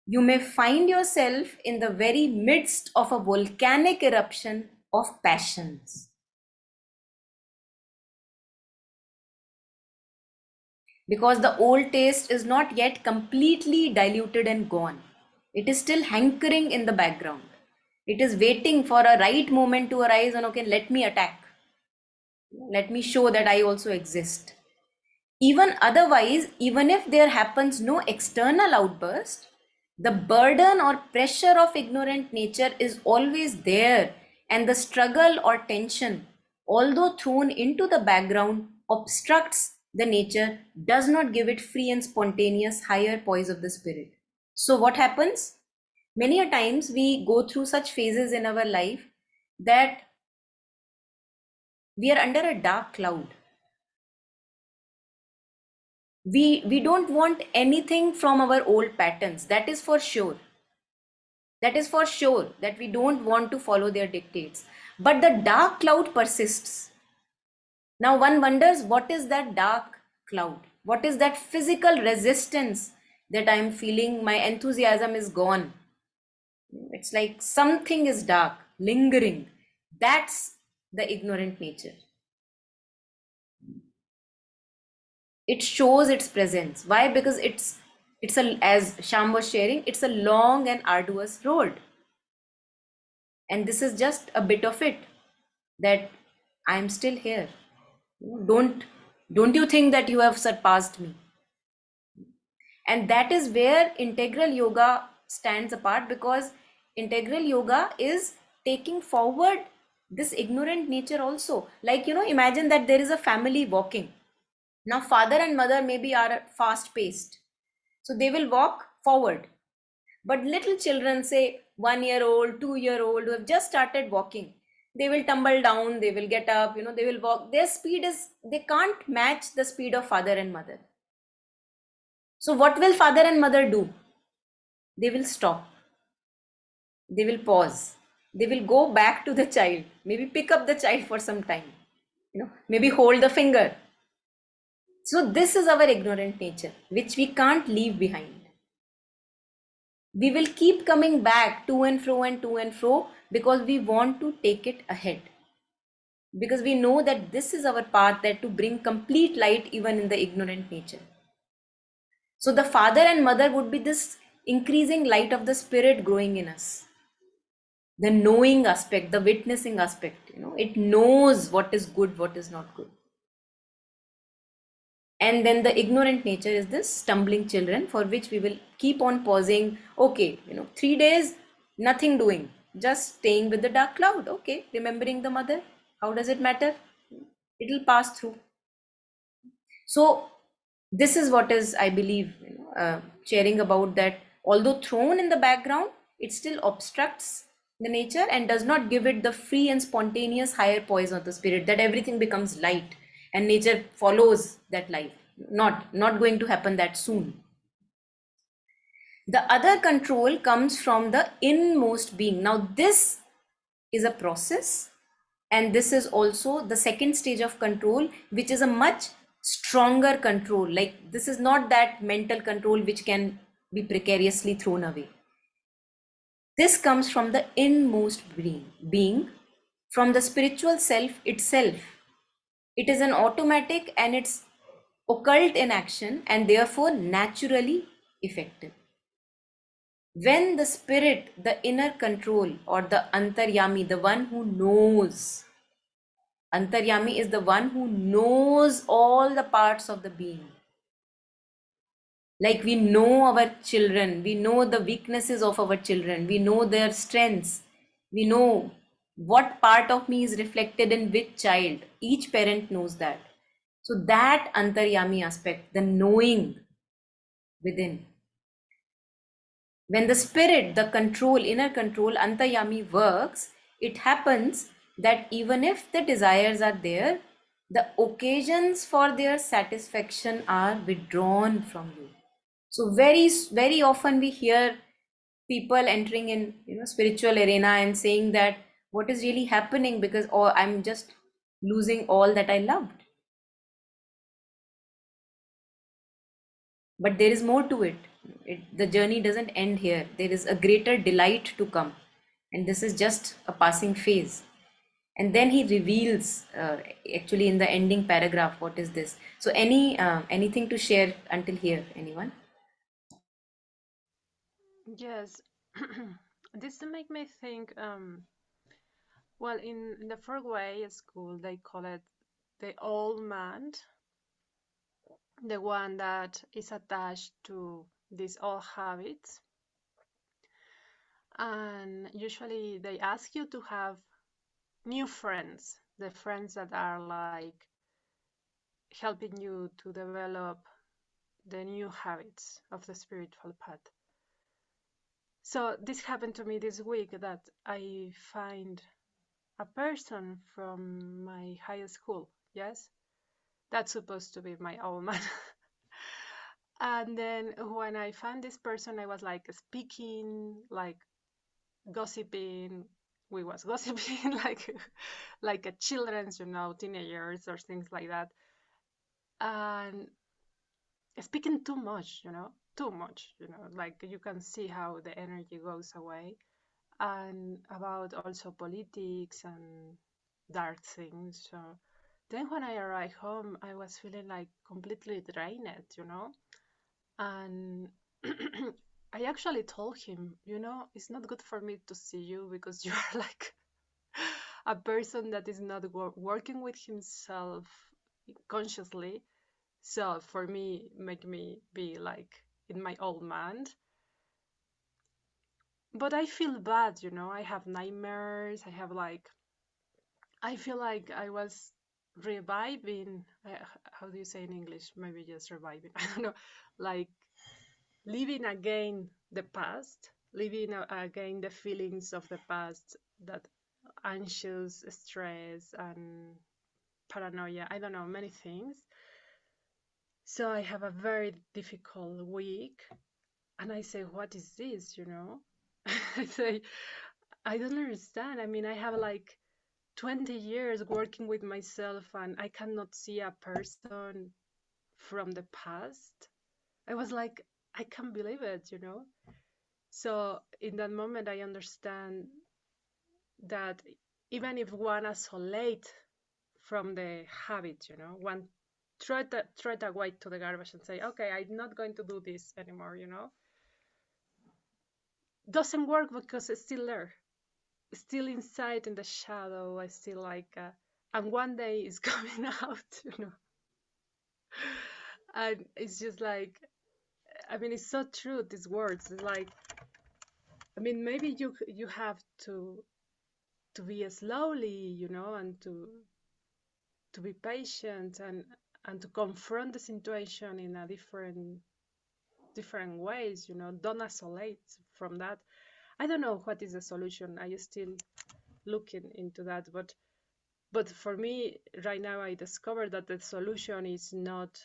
you may find yourself in the very midst of a volcanic eruption of passions. Because the old taste is not yet completely diluted and gone. It is still hankering in the background. It is waiting for a right moment to arise and, okay, let me attack. Let me show that I also exist. Even otherwise, even if there happens no external outburst, the burden or pressure of ignorant nature is always there, and the struggle or tension, although thrown into the background, obstructs the nature, does not give it free and spontaneous higher poise of the spirit. So, what happens? Many a times we go through such phases in our life that we are under a dark cloud. We don't want anything from our old patterns. That is for sure. That is for sure that we don't want to follow their dictates. But the dark cloud persists. Now one wonders, what is that dark cloud? What is that physical resistance that I'm feeling? My enthusiasm is gone. It's like something is dark, lingering. That's the ignorant nature. It shows its presence. Why? Because it's a, as Sham was sharing, it's a long and arduous road, and this is just a bit of it, that I'm still here. Don't you think that you have surpassed me? And that is where integral yoga stands apart, because integral yoga is taking forward this ignorant nature also. Like, imagine that there is a family walking. Now father and mother maybe are fast paced, so they will walk forward. But little children, say 1 year old, 2 year old, who have just started walking, they will tumble down, they will get up, they will walk. Their speed is, they can't match the speed of father and mother. So, what will father and mother do? They will stop, they will pause, they will go back to the child, maybe pick up the child for some time, maybe hold the finger. So, this is our ignorant nature, which we can't leave behind. We will keep coming back to and fro and to and fro, because we want to take it ahead, because we know that this is our path, that to bring complete light even in the ignorant nature. So the father and mother would be this increasing light of the spirit growing in us, the knowing aspect, the witnessing aspect. It knows what is good, what is not good. And then the ignorant nature is this stumbling children, for which we will keep on pausing. Okay, 3 days, nothing doing, just staying with the dark cloud. Okay, remembering the mother. How does it matter? It'll pass through. So this is what is, I believe, sharing about that. Although thrown in the background, it still obstructs the nature and does not give it the free and spontaneous higher poise of the spirit, that everything becomes light and nature follows that light. Not going to happen that soon. The other control comes from the inmost being. Now this is a process, and this is also the second stage of control, which is a much stronger control. Like, this is not that mental control which can be precariously thrown away. This comes from the inmost being, from the spiritual self itself. It is an automatic, and it's occult in action, and therefore naturally effective. When the spirit, the inner control, or the antaryami, the one who knows, antaryami is the one who knows all the parts of the being. Like, we know our children, we know the weaknesses of our children, we know their strengths, we know what part of me is reflected in which child. Each parent knows that. So that antaryami aspect, the knowing within. When the spirit, the control, inner control, antayami works, it happens that even if the desires are there, the occasions for their satisfaction are withdrawn from you. So very, very often we hear people entering in, spiritual arena and saying that what is really happening, because I'm just losing all that I loved. But there is more to it. The journey doesn't end here. There is a greater delight to come, and this is just a passing phase. And then he reveals, actually in the ending paragraph, what is this. So anything to share until here, anyone? Yes, this make me think. Well, in the Four Way school, they call it the old man, the one that is attached to these old habits. And usually they ask you to have new friends, the friends that are like helping you to develop the new habits of the spiritual path. So this happened to me this week, that I find a person from my high school. Yes, that's supposed to be my old man. And then when I found this person, I was like speaking, like gossiping. We was gossiping like a children's, teenagers or things like that. And speaking too much, too much, like you can see how the energy goes away. And about also politics and dark things. So then when I arrived home, I was feeling like completely drained, and I actually told him, it's not good for me to see you because you are like a person that is not working with himself consciously. So for me, make me be like in my old man. But I feel bad, I have nightmares. I feel like I was reviving. How do you say in English? Maybe just reviving. I don't know. Like living again the past, living again the feelings of the past, that anxious, stress, and paranoia. I don't know, many things. So I have a very difficult week. And I say, what is this, I say, I don't understand. I mean, I have like 20 years working with myself and I cannot see a person from the past. I was like, I can't believe it, So in that moment, I understand that even if one isolate from the habit, one throw it away to the garbage and say, okay, I'm not going to do this anymore, doesn't work because it's still there, still inside in the shadow. I still like, and one day it's coming out, and it's just like, I mean, it's so true, these words. It's like, I mean, maybe you have to be slowly, and to be patient and to confront the situation in a different ways, don't isolate from that. I don't know what is the solution. I still looking into that, but for me right now, I discovered that the solution is not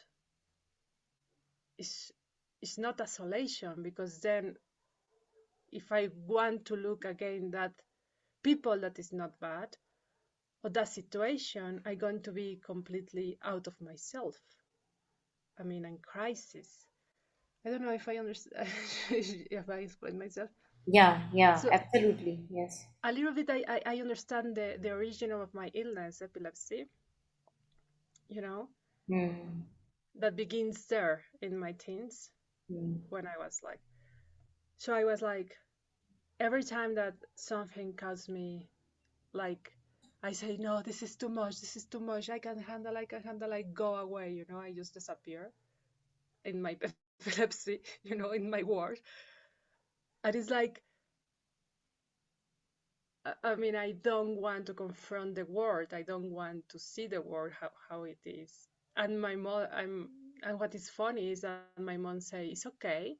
isolation, because then if I want to look again that people that is not bad, or that situation, I'm going to be completely out of myself. I mean, in crisis. I don't know if I understand, if I explain myself. Yeah, So absolutely. Yes. a little bit, I understand the origin of my illness, epilepsy, Hmm. that begins there in my teens, Hmm. when I was like, so I was like, every time that something caused me, like, I say, no, this is too much, I can handle, like, go away, I just disappear in my epilepsy, in my ward. And it's like, I mean, I don't want to confront the world. I don't want to see the world how it is. And my mom, and what is funny is that my mom say, it's okay.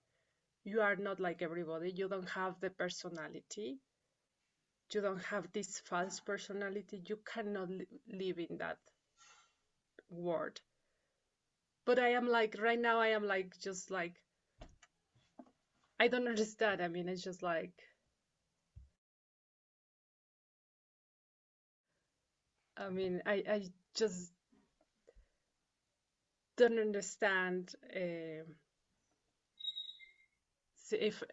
You are not like everybody. You don't have the personality. You don't have this false personality. You cannot live in that world. But I am like, right now, I am like, just like, I don't understand. I mean, it's just like, I mean, I just don't understand if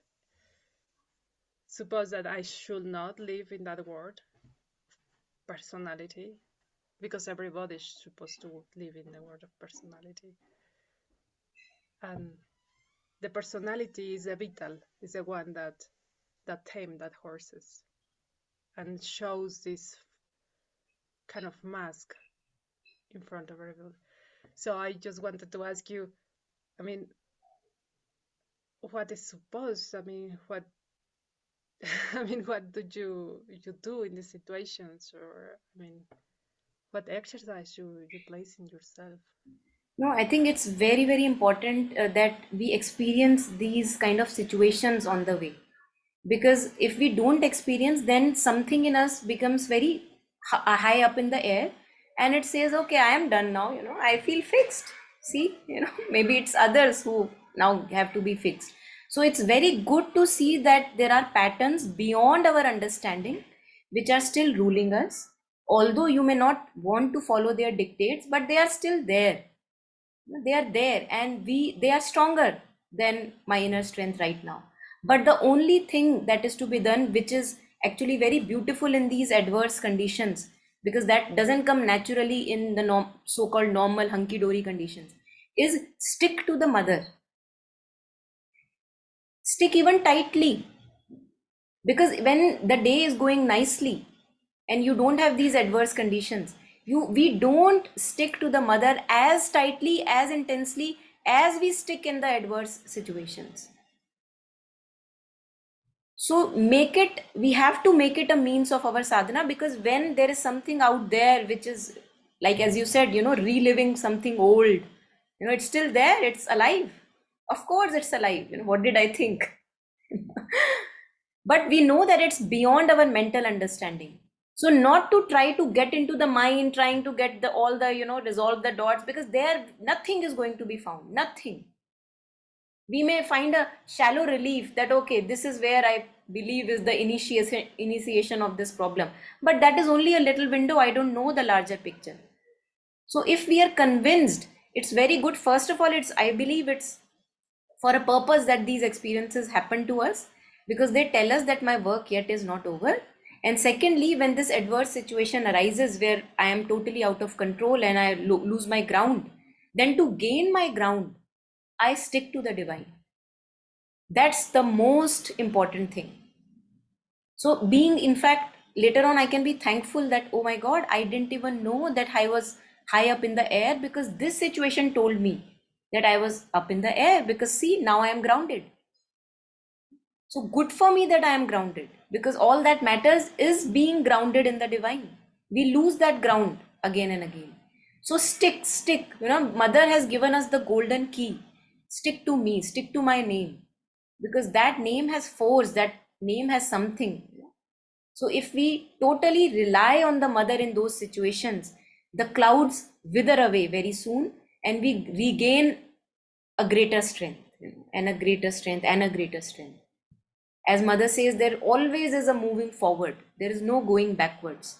suppose that I should not live in that world personality, because everybody is supposed to live in the world of personality, and the personality is the vital, is the one that tame that horses and shows this kind of mask in front of everybody. So I just wanted to ask you, I mean, what is supposed? I mean, what I mean, what do you do in these situations, or I mean, what exercise you place in yourself? No, I think it's very, very important that we experience these kind of situations on the way. Because if we don't experience, then something in us becomes very high up in the air, and it says, okay, I am done now, I feel fixed. See, maybe it's others who now have to be fixed. So it's very good to see that there are patterns beyond our understanding which are still ruling us. Although you may not want to follow their dictates, but they are still there. They are there, and they are stronger than my inner strength right now. But the only thing that is to be done, which is actually very beautiful in these adverse conditions, because that doesn't come naturally in the so-called normal hunky-dory conditions, is stick to the mother. Stick even tightly, because when the day is going nicely and you don't have these adverse conditions, we don't stick to the mother as tightly, as intensely as we stick in the adverse situations. So we have to make it a means of our sadhana, because when there is something out there which is, like as you said, reliving something old, it's still there, it's alive. Of course it's alive. What did I think? But we know that it's beyond our mental understanding. So not to try to get into the mind, trying to get all the resolve the dots, because there nothing is going to be found. Nothing. We may find a shallow relief that, okay, this is where I believe is the initiation of this problem, but that is only a little window. I don't know the larger picture. So if we are convinced, it's very good. First of all, I believe it's for a purpose that these experiences happen to us, because they tell us that my work yet is not over. And secondly, when this adverse situation arises where I am totally out of control and I lose my ground, then to gain my ground, I stick to the divine. That's the most important thing. So being, in fact, later on, I can be thankful that, oh my God, I didn't even know that I was high up in the air, because this situation told me that I was up in the air, because see, now I am grounded. So good for me that I am grounded, because all that matters is being grounded in the divine. We lose that ground again and again. So stick. Mother has given us the golden key. Stick to me, stick to my name, because that name has force, that name has something. So if we totally rely on the mother in those situations, the clouds wither away very soon, and we regain a greater strength, and a greater strength, and a greater strength. As mother says, there always is a moving forward. There is no going backwards.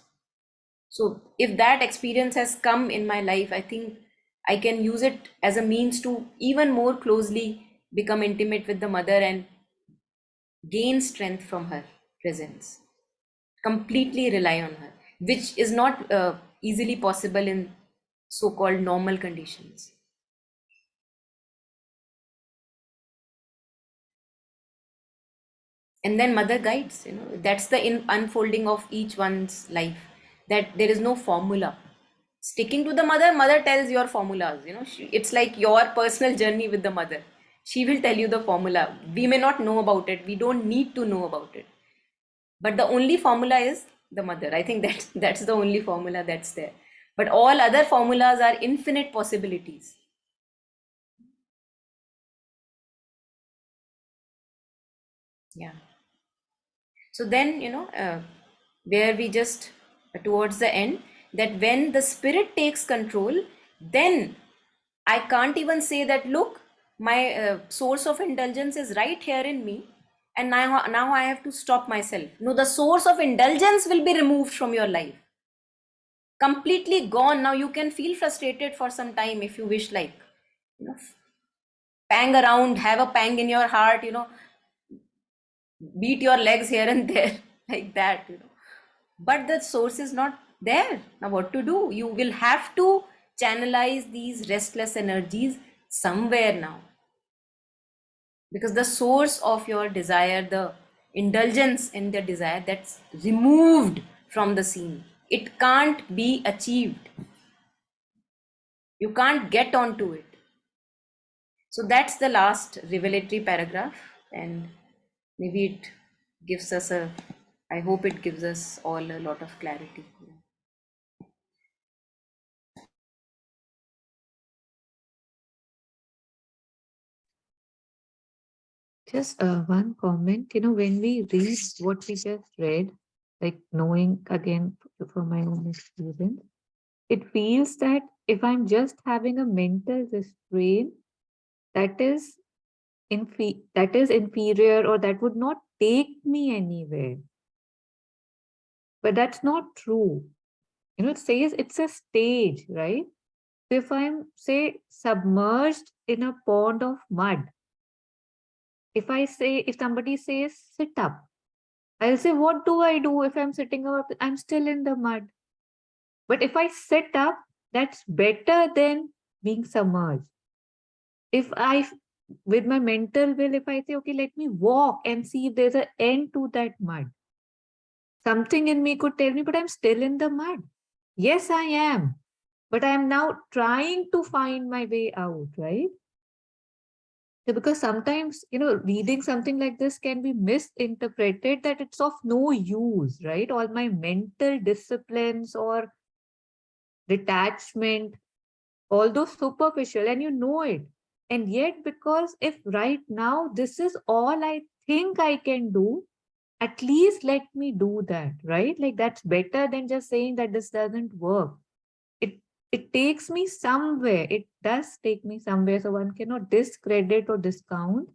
So if that experience has come in my life, I think I can use it as a means to even more closely become intimate with the mother and gain strength from her presence. Completely rely on her, which is not easily possible in so-called normal conditions. And then mother guides, that's the unfolding of each one's life, that there is no formula. Sticking to the mother tells your formulas, it's like your personal journey with the mother. She will tell you the formula. We may not know about it, we don't need to know about it, but the only formula is the mother. I think that's the only formula that's there, but all other formulas are infinite possibilities. Yeah. So then, where we just towards the end, that when the spirit takes control, then I can't even say that, look, my source of indulgence is right here in me, and now I have to stop myself. No, the source of indulgence will be removed from your life. Completely gone. Now you can feel frustrated for some time if you wish, like, pang around, have a pang in your heart, beat your legs here and there like that, but the source is not there. Now what to do? You will have to channelize these restless energies somewhere now, because the source of your desire, the indulgence in the desire, that's removed from the scene. It can't be achieved. You can't get onto it. So that's the last revelatory paragraph, and maybe it gives us I hope it gives us all a lot of clarity. Just one comment, when we read what we just read, like knowing again from my own experience, it feels that if I'm just having a mental restraint, that is inferior, or that would not take me anywhere. But that's not true. It says it's a stage, right? So if I'm, say, submerged in a pond of mud, if somebody says sit up, I'll say, what do I do if I'm sitting up? I'm still in the mud. But if I sit up, that's better than being submerged. If with my mental will, if I say, okay, let me walk and see if there's an end to that mud, something in me could tell me, but I'm still in the mud. Yes, I am. But I'm now trying to find my way out, right? So because sometimes, reading something like this can be misinterpreted that it's of no use, right? All my mental disciplines or detachment, all those superficial, and you know it. And yet, because if right now this is all I think I can do, at least let me do that, right? Like that's better than just saying that this doesn't work. It takes me somewhere. It does take me somewhere. So one cannot discredit or discount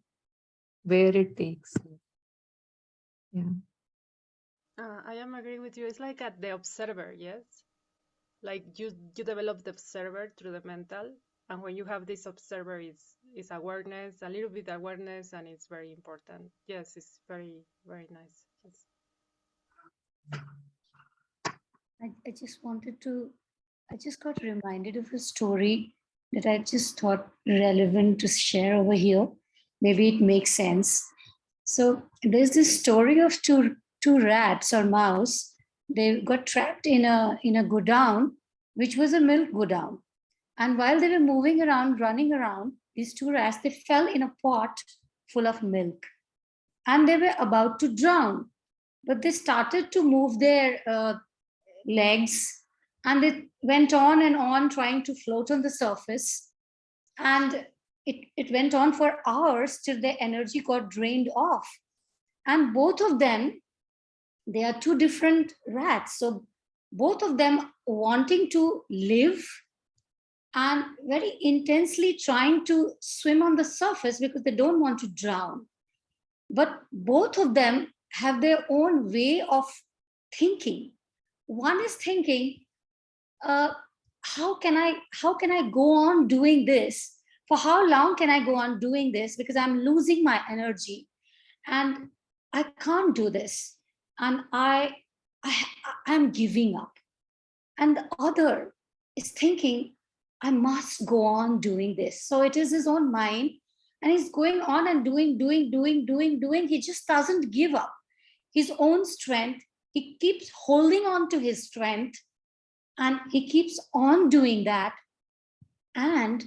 where it takes you. Yeah. I am agreeing with you. It's like at the observer, yes? Like you develop the observer through the mental, and when you have this observer, is awareness, a little bit awareness, and it's very important. Yes, it's very, very nice. Yes. I just got reminded of a story that I just thought relevant to share over here. Maybe it makes sense. So there's this story of two rats or mouse. They got trapped in a godown, which was a milk godown. And while they were moving around, running around, these two rats, they fell in a pot full of milk. And they were about to drown. But they started to move their legs, and it went on and on trying to float on the surface. And it went on for hours till their energy got drained off. And both of them, they are two different rats. So both of them wanting to live and very intensely trying to swim on the surface because they don't want to drown. But both of them have their own way of thinking. One is thinking, how can I go on doing this? For how long can I go on doing this? Because I'm losing my energy and I can't do this. And I'm giving up. And the other is thinking, I must go on doing this. So it is his own mind. And he's going on and doing. He just doesn't give up his own strength. He keeps holding on to his strength. And he keeps on doing that. And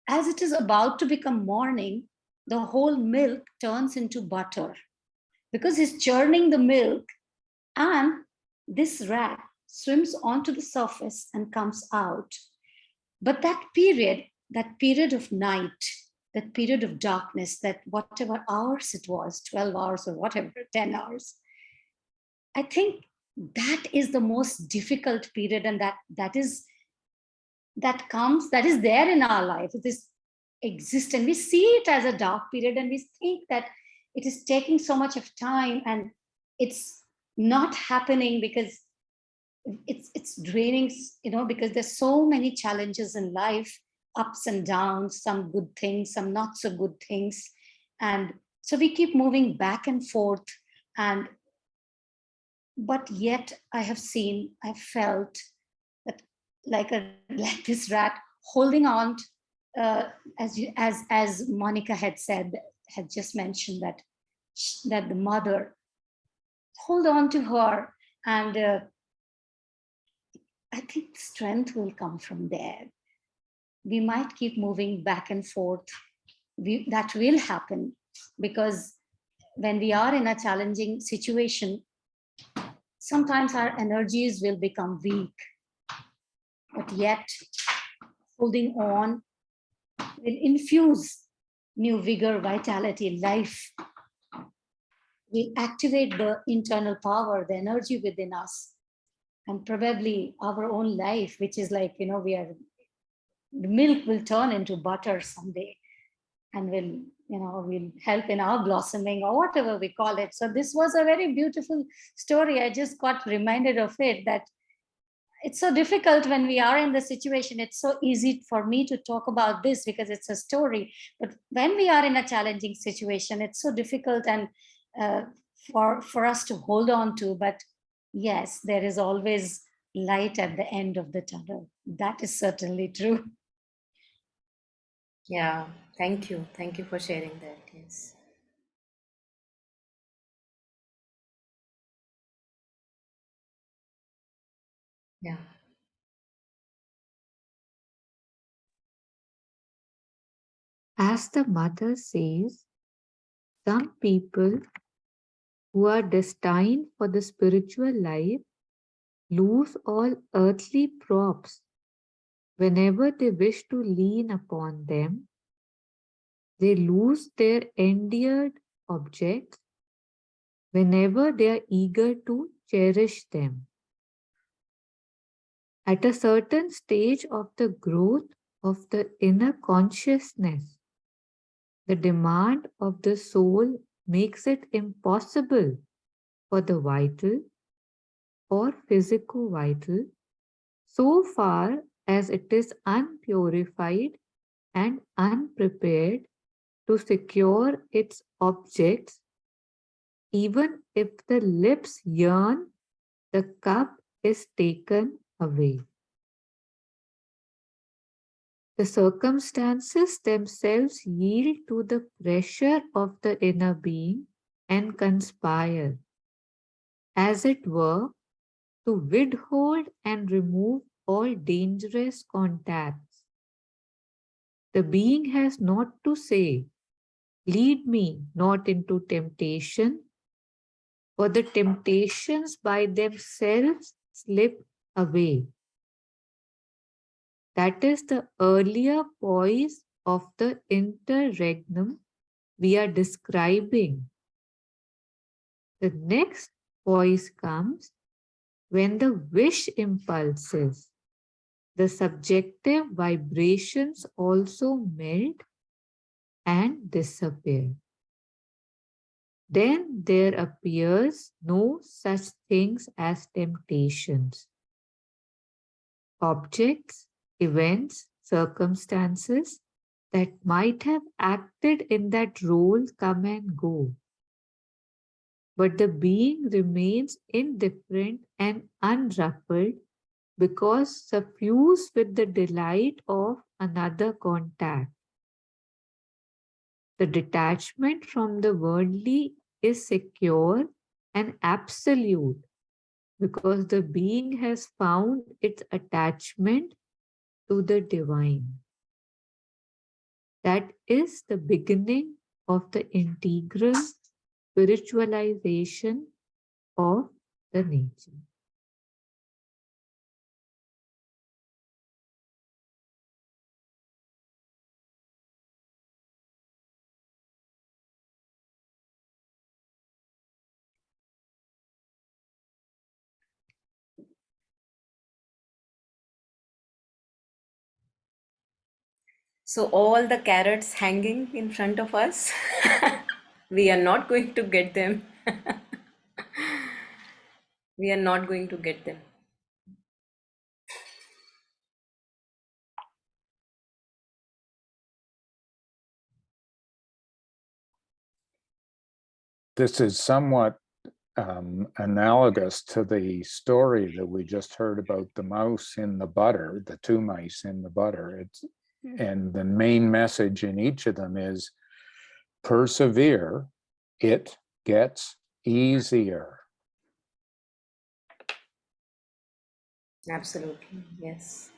as it is about to become morning, the whole milk turns into butter because he's churning the milk. And this rat swims onto the surface and comes out. But that period of night, that period of darkness, that whatever hours it was, 12 hours or whatever, 10 hours, I think that is the most difficult period, and that is there in our life. It is exist, and we see it as a dark period, and we think that it is taking so much of time and it's not happening because it's draining, because there's so many challenges in life, ups and downs, some good things, some not so good things. And so we keep moving back and forth. But yet I felt that like this rat holding on, as Monica had just mentioned, that the mother hold on to her, and I think strength will come from there. we might keep moving back and forth. That will happen because when we are in a challenging situation, sometimes our energies will become weak, but yet holding on will infuse new vigor, vitality, life. Will activate the internal power, the energy within us, and probably our own life, which is like, the milk will turn into butter someday and will help in our blossoming or whatever we call it. So this was a very beautiful story. I just got reminded of it, that it's so difficult when we are in the situation. It's so easy for me to talk about this because it's a story. But when we are in a challenging situation, it's so difficult and for us to hold on to. But yes, there is always light at the end of the tunnel. That is certainly true. Yeah, thank you. Thank you for sharing that. Yes. Yeah. As the mother says, some people who are destined for the spiritual life lose all earthly props whenever they wish to lean upon them. They lose their endeared objects whenever they are eager to cherish them. At a certain stage of the growth of the inner consciousness, the demand of the soul makes it impossible for the vital or physico-vital, so far as it is unpurified and unprepared, to secure its objects. Even if the lips yearn, the cup is taken away. The circumstances themselves yield to the pressure of the inner being and conspire, as it were, to withhold and remove all dangerous contacts. The being has not to say, "Lead me not into temptation," for the temptations by themselves slip away. That is the earlier poise of the interregnum we are describing. The next poise comes when the wish impulses, the subjective vibrations also melt and disappear. Then there appears no such things as temptations. Objects, events, circumstances that might have acted in that role come and go. But the being remains indifferent and unruffled because suffused with the delight of another contact. The detachment from the worldly is secure and absolute because the being has found its attachment to the divine. That is the beginning of the integral spiritualization of the nature. So all the carrots hanging in front of us, we are not going to get them. We are not going to get them. This is somewhat analogous to the story that we just heard about the mouse in the butter, the two mice in the butter. And the main message in each of them is persevere, it gets easier. Absolutely. Yes.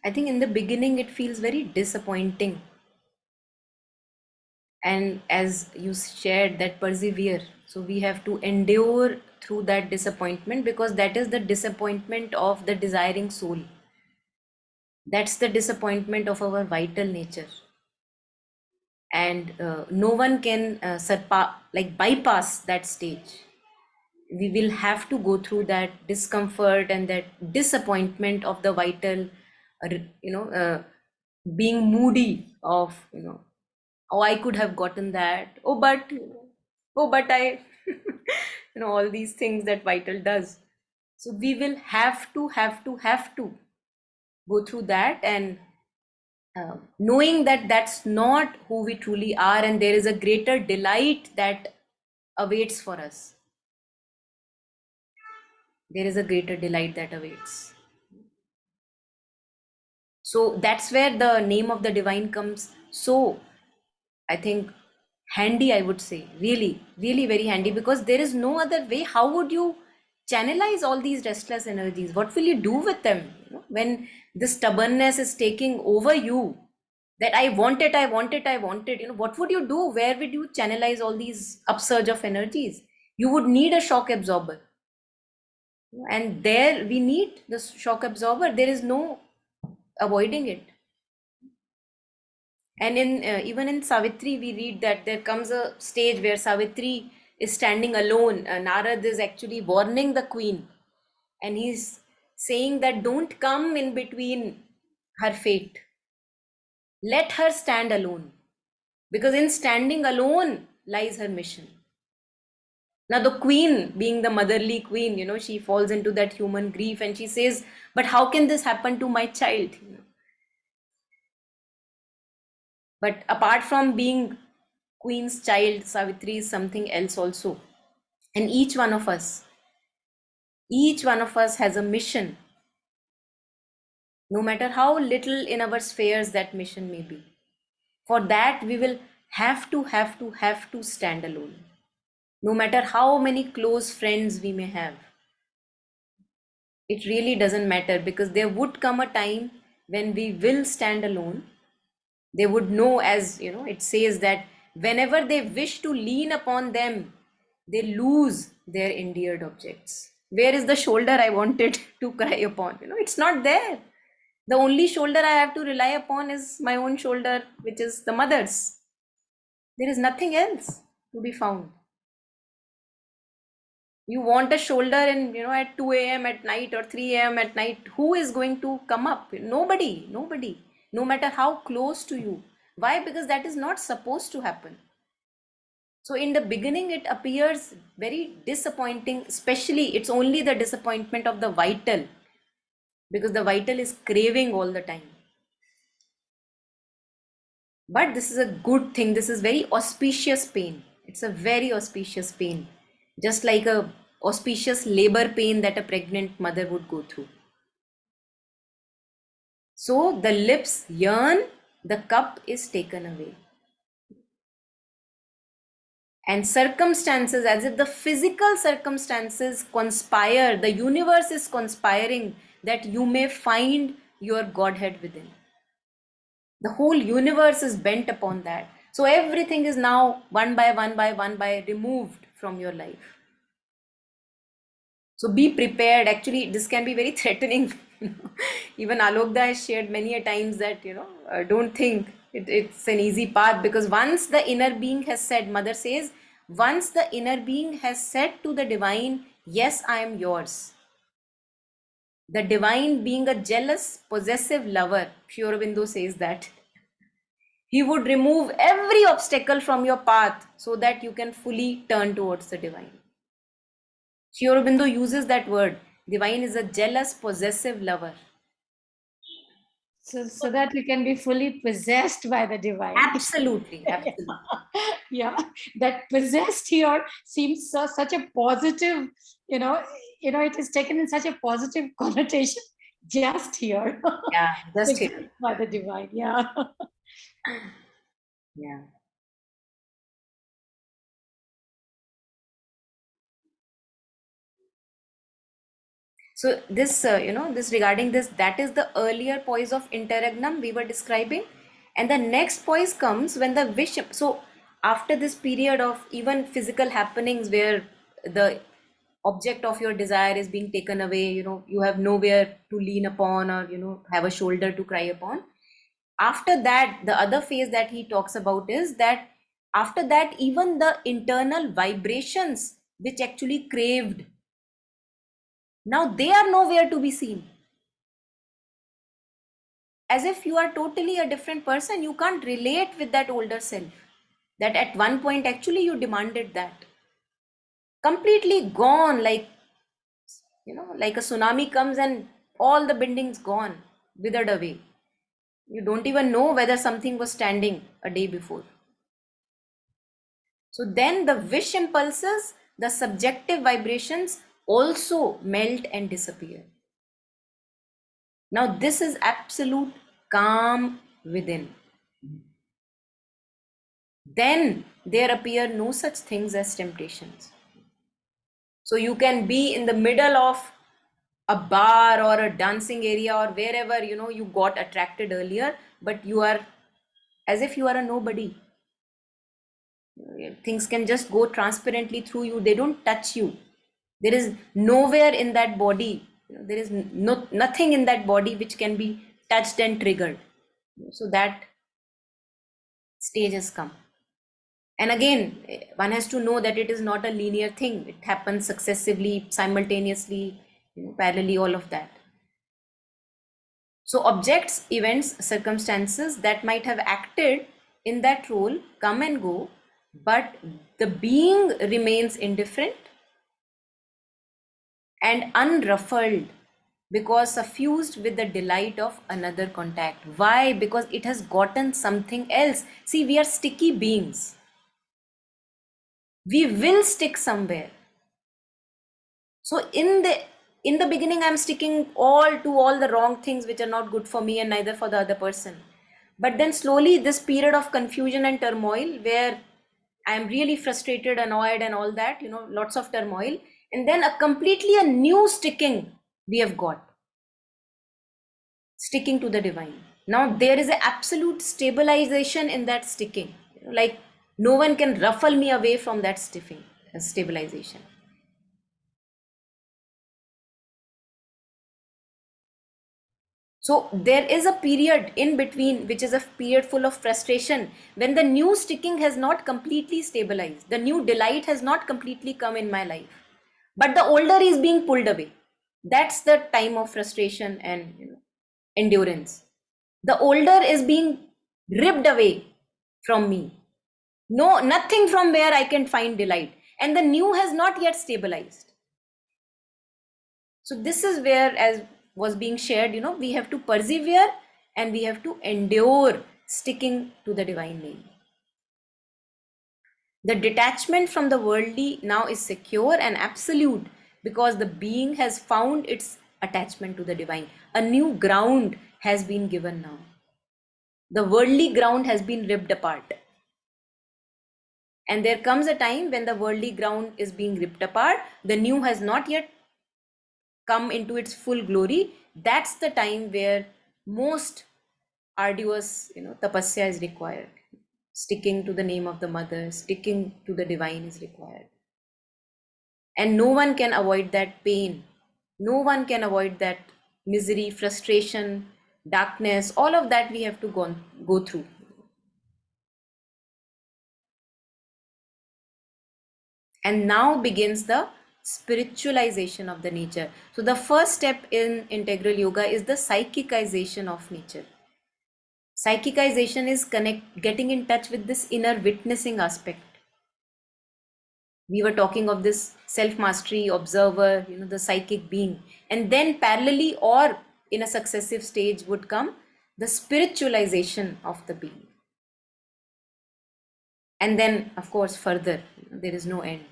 I think in the beginning it feels very disappointing. And as you shared, that persevere. So we have to endure through that disappointment, because that is the disappointment of the desiring soul. That's the disappointment of our vital nature. And no one can bypass that stage. We will have to go through that discomfort and that disappointment of the vital, you know, being moody of, oh, I could have gotten that. Oh, but I, all these things that vital does. So we will have to go through that, and knowing that that's not who we truly are, and there is a greater delight that awaits for us. There is a greater delight that awaits. So that's where the name of the divine comes. So I think handy, I would say, really, really very handy, because there is no other way. How would you channelize all these restless energies? What will you do with them? When the stubbornness is taking over you, that I want it, I want it, I want it, what would you do? Where would you channelize all these upsurge of energies? You would need a shock absorber. And there we need the shock absorber. There is no avoiding it. And in even in Savitri, we read that there comes a stage where Savitri is standing alone. Narad is actually warning the queen, and he's saying that don't come in between her fate. Let her stand alone, because in standing alone lies her mission. Now, the queen, being the motherly queen, she falls into that human grief, and she says, "But how can this happen to my child?" But apart from being queen's child, Savitri is something else also. And each one of us has a mission, no matter how little in our spheres that mission may be. For that, we will have to stand alone, no matter how many close friends we may have. It really doesn't matter, because there would come a time when we will stand alone. They would know, as it says that whenever they wish to lean upon them, they lose their endeared objects. Where is the shoulder I wanted to cry upon? It's not there. The only shoulder I have to rely upon is my own shoulder, which is the mother's. There is nothing else to be found. You want a shoulder, and at 2 a.m. at night or 3 a.m. at night, who is going to come up? Nobody, no matter how close to you. Why? Because that is not supposed to happen. So in the beginning, it appears very disappointing, especially it's only the disappointment of the vital, because the vital is craving all the time. But this is a good thing. This is very auspicious pain. It's a very auspicious pain, just like a auspicious labor pain that a pregnant mother would go through. So the lips yearn, the cup is taken away. And circumstances, as if the physical circumstances conspire, the universe is conspiring that you may find your Godhead within. The whole universe is bent upon that. So everything is now one by one by removed from your life. So be prepared. Actually, this can be very threatening. Even Alokda has shared many a times that, don't think it's an easy path, because once the inner being has said, Mother says, once the inner being has said to the divine, yes, I am yours. The divine, being a jealous, possessive lover, Sri Aurobindo says that he would remove every obstacle from your path so that you can fully turn towards the divine. Sri Aurobindo uses that word. Divine is a jealous, possessive lover. So that we can be fully possessed by the divine. Absolutely. Yeah, that possessed here seems such a positive, it is taken in such a positive connotation just here. Yeah, just Possessed here. by the divine. Yeah. Yeah. So this, this regarding this, that is the earlier poise of interregnum we were describing. And the next poise comes when the wish. So after this period of even physical happenings where the object of your desire is being taken away, you have nowhere to lean upon or, have a shoulder to cry upon. After that, the other phase that he talks about is that after that, even the internal vibrations which actually craved, now they are nowhere to be seen. As if you are totally a different person. You can't relate with that older self. That at one point, actually, you demanded that. Completely gone, like a tsunami comes and all the buildings gone, withered away. You don't even know whether something was standing a day before. So then the wish impulses, the subjective vibrations also melt and disappear. Now, this is absolute calm within. Then there appear no such things as temptations. So you can be in the middle of a bar or a dancing area or wherever you got attracted earlier, but you are as if you are a nobody. Things can just go transparently through you. They don't touch you. There is nowhere in that body, there is nothing in that body which can be touched and triggered. So that stage has come. And again, one has to know that it is not a linear thing. It happens successively, simultaneously, parallelly, all of that. So objects, events, circumstances that might have acted in that role come and go, but the being remains indifferent and unruffled because suffused with the delight of another contact. Why? Because it has gotten something else. See, we are sticky beings. We will stick somewhere. So in the beginning, I'm sticking to all the wrong things which are not good for me and neither for the other person. But then slowly this period of confusion and turmoil where I'm really frustrated, annoyed and all that, lots of turmoil. And then a new sticking we have got. Sticking to the divine. Now there is an absolute stabilization in that sticking. Like no one can ruffle me away from that stabilization. So there is a period in between, which is a period full of frustration, when the new sticking has not completely stabilized. The new delight has not completely come in my life, but the older is being pulled away. That's the time of frustration and endurance. The older is being ripped away from me. No, nothing from where I can find delight. And the new has not yet stabilized. So this is where, as was being shared, we have to persevere and we have to endure sticking to the divine name. The detachment from the worldly now is secure and absolute because the being has found its attachment to the divine. A new ground has been given now. The worldly ground has been ripped apart. And there comes a time when the worldly ground is being ripped apart. The new has not yet come into its full glory. That's the time where most arduous tapasya is required. Sticking to the name of the mother, sticking to the divine is required. And no one can avoid that pain. No one can avoid that misery, frustration, darkness. All of that we have to go through. And now begins the spiritualization of the nature. So the first step in integral yoga is the psychicization of nature. Psychicization is getting in touch with this inner witnessing aspect. We were talking of this self-mastery, observer, the psychic being. And then parallelly or in a successive stage would come the spiritualization of the being. And then, of course, further, there is no end.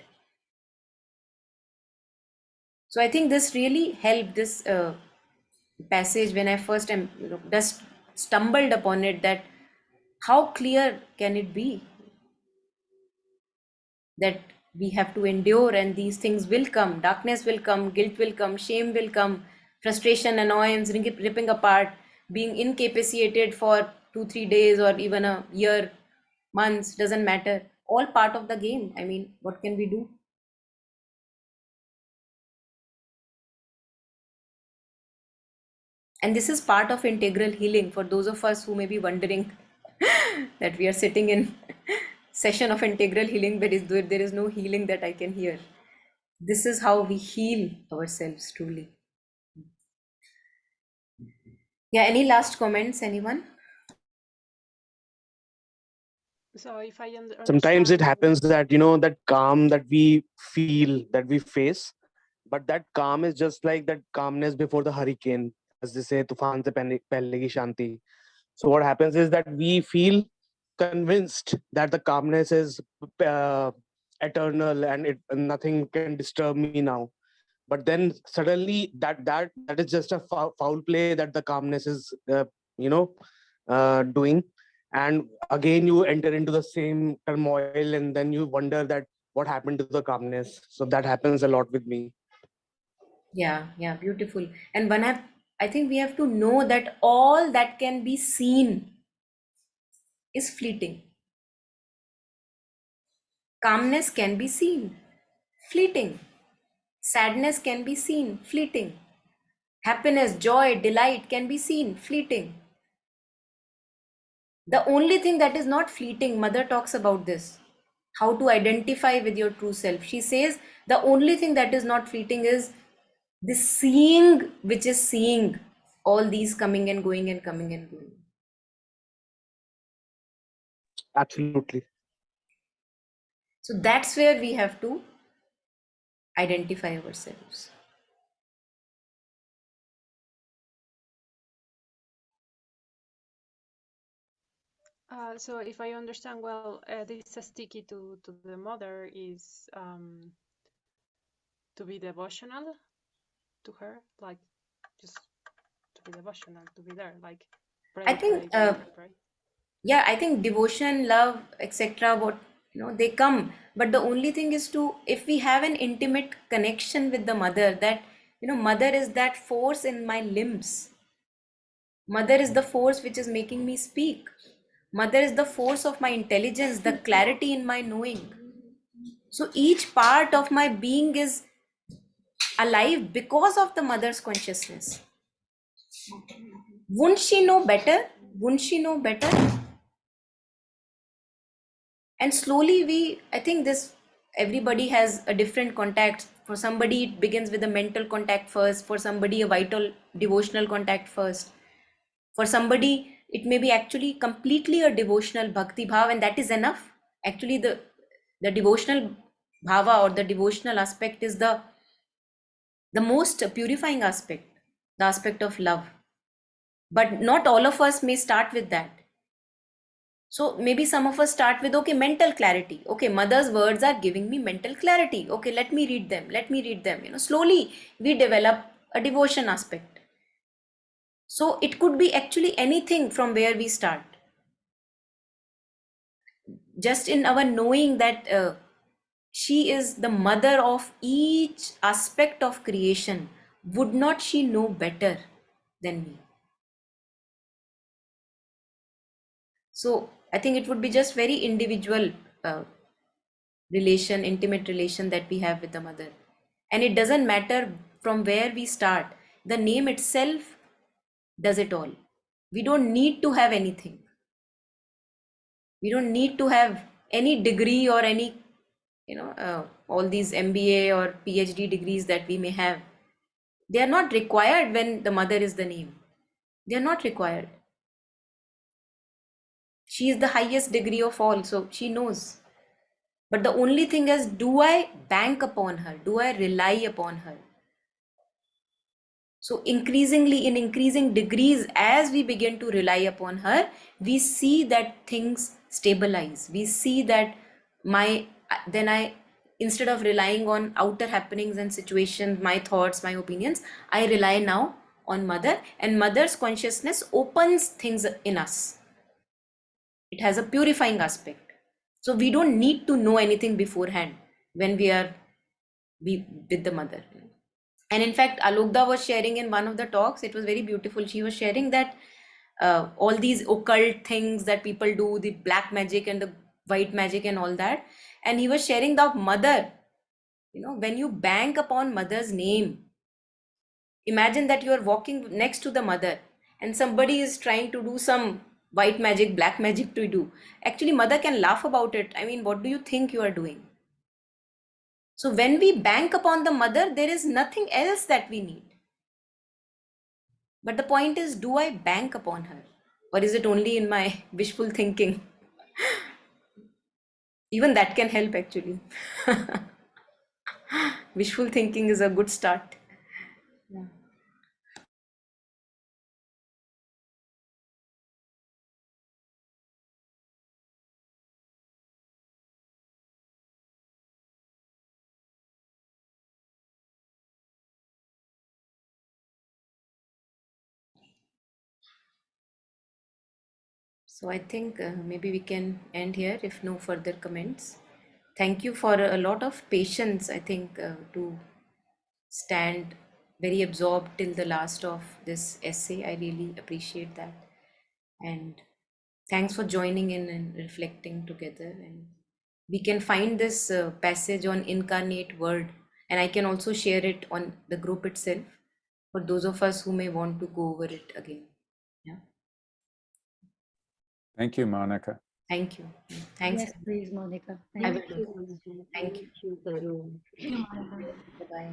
So I think this really helped, this passage, when I first just stumbled upon it, that how clear can it be that we have to endure, and these things will come. Darkness will come, guilt will come, shame will come, frustration, annoyance, ripping apart, being incapacitated for 2 3 days or even a year, months, doesn't matter. All part of the game. I mean, what can we do? And this is part of integral healing for those of us who may be wondering that we are sitting in session of integral healing, there is no healing that I can hear. This is how we heal ourselves truly. Yeah, any last comments, anyone? So if I Sometimes it understand happens that, that calm that we feel, that we face, but that calm is just like that calmness before the hurricane, as they say, tufan se pehle ki shanti. So what happens is that we feel convinced that the calmness is uh, eternal and nothing can disturb me now. But then suddenly that is just a foul play that the calmness is you know doing, and again you enter into the same turmoil, and then you wonder that what happened to the calmness. So that happens a lot with me. Yeah, beautiful. And I think we have to know that all that can be seen is fleeting. Calmness can be seen, fleeting. Sadness can be seen, fleeting. Happiness, joy, delight can be seen, fleeting. The only thing that is not fleeting, Mother talks about this, how to identify with your true self. She says the only thing that is not fleeting is the seeing, which is seeing all these coming and going and coming and going. Absolutely. So that's where we have to identify ourselves. so if I understand well, this sticky to the mother is to be devotional to her, like just to be devotional, to be there, like I pray, think pray, pray, pray. yeah, I think devotion, love, etc., what they come, but the only thing is to, if we have an intimate connection with the mother, that mother is that force in my limbs. Mother is the force which is making me speak. Mother is the force of my intelligence, the clarity in my knowing. So each part of my being is alive because of the mother's consciousness. Wouldn't she know better? Wouldn't she know better? And slowly I think this, everybody has a different contact. For somebody it begins with a mental contact first, for somebody a vital devotional contact first, for somebody it may be actually completely a devotional bhakti bhav, and that is enough. Actually the devotional bhava or the devotional aspect is the most purifying aspect, the aspect of love. But not all of us may start with that. So maybe some of us start with, okay, mental clarity. Okay, mother's words are giving me mental clarity. Okay, let me read them. Let me read them. Slowly we develop a devotion aspect. So it could be actually anything from where we start. Just in our knowing that she is the mother of each aspect of creation, would not she know better than me? So I think it would be just very individual relation, intimate relation that we have with the mother. And it doesn't matter from where we start. The name itself does it all. We don't need to have anything. We don't need to have any degree or any, all these MBA or PhD degrees that we may have. They are not required when the mother is the name. They are not required. She is the highest degree of all, so she knows. But the only thing is, do I bank upon her? Do I rely upon her? So increasingly, in increasing degrees, as we begin to rely upon her, we see that things stabilize. We see that instead of relying on outer happenings and situations, my thoughts, my opinions, I rely now on mother, and mother's consciousness opens things in us. It has a purifying aspect. So we don't need to know anything beforehand. when we are with the mother. And in fact, Alokda was sharing in one of the talks, it was very beautiful. She was sharing that all these occult things that people do, the black magic and the white magic and all that. And he was sharing the mother, when you bank upon mother's name, imagine that you are walking next to the mother and somebody is trying to do some white magic, black magic to do. Actually, mother can laugh about it. I mean, what do you think you are doing? So when we bank upon the mother, there is nothing else that we need. But the point is, do I bank upon her? Or is it only in my wishful thinking? Even that can help actually. Wishful thinking is a good start. Yeah. So I think maybe we can end here if no further comments. Thank you for a lot of patience, I think, to stand very absorbed till the last of this essay. I really appreciate that. And thanks for joining in and reflecting together. And we can find this passage on incarnate word, and I can also share it on the group itself for those of us who may want to go over it again. Yeah. Thank you, Monica. Thank you. Thanks. Yes, please, Monica. I Thank will you. do. Thank you. Thank you, Tarun. Bye-bye.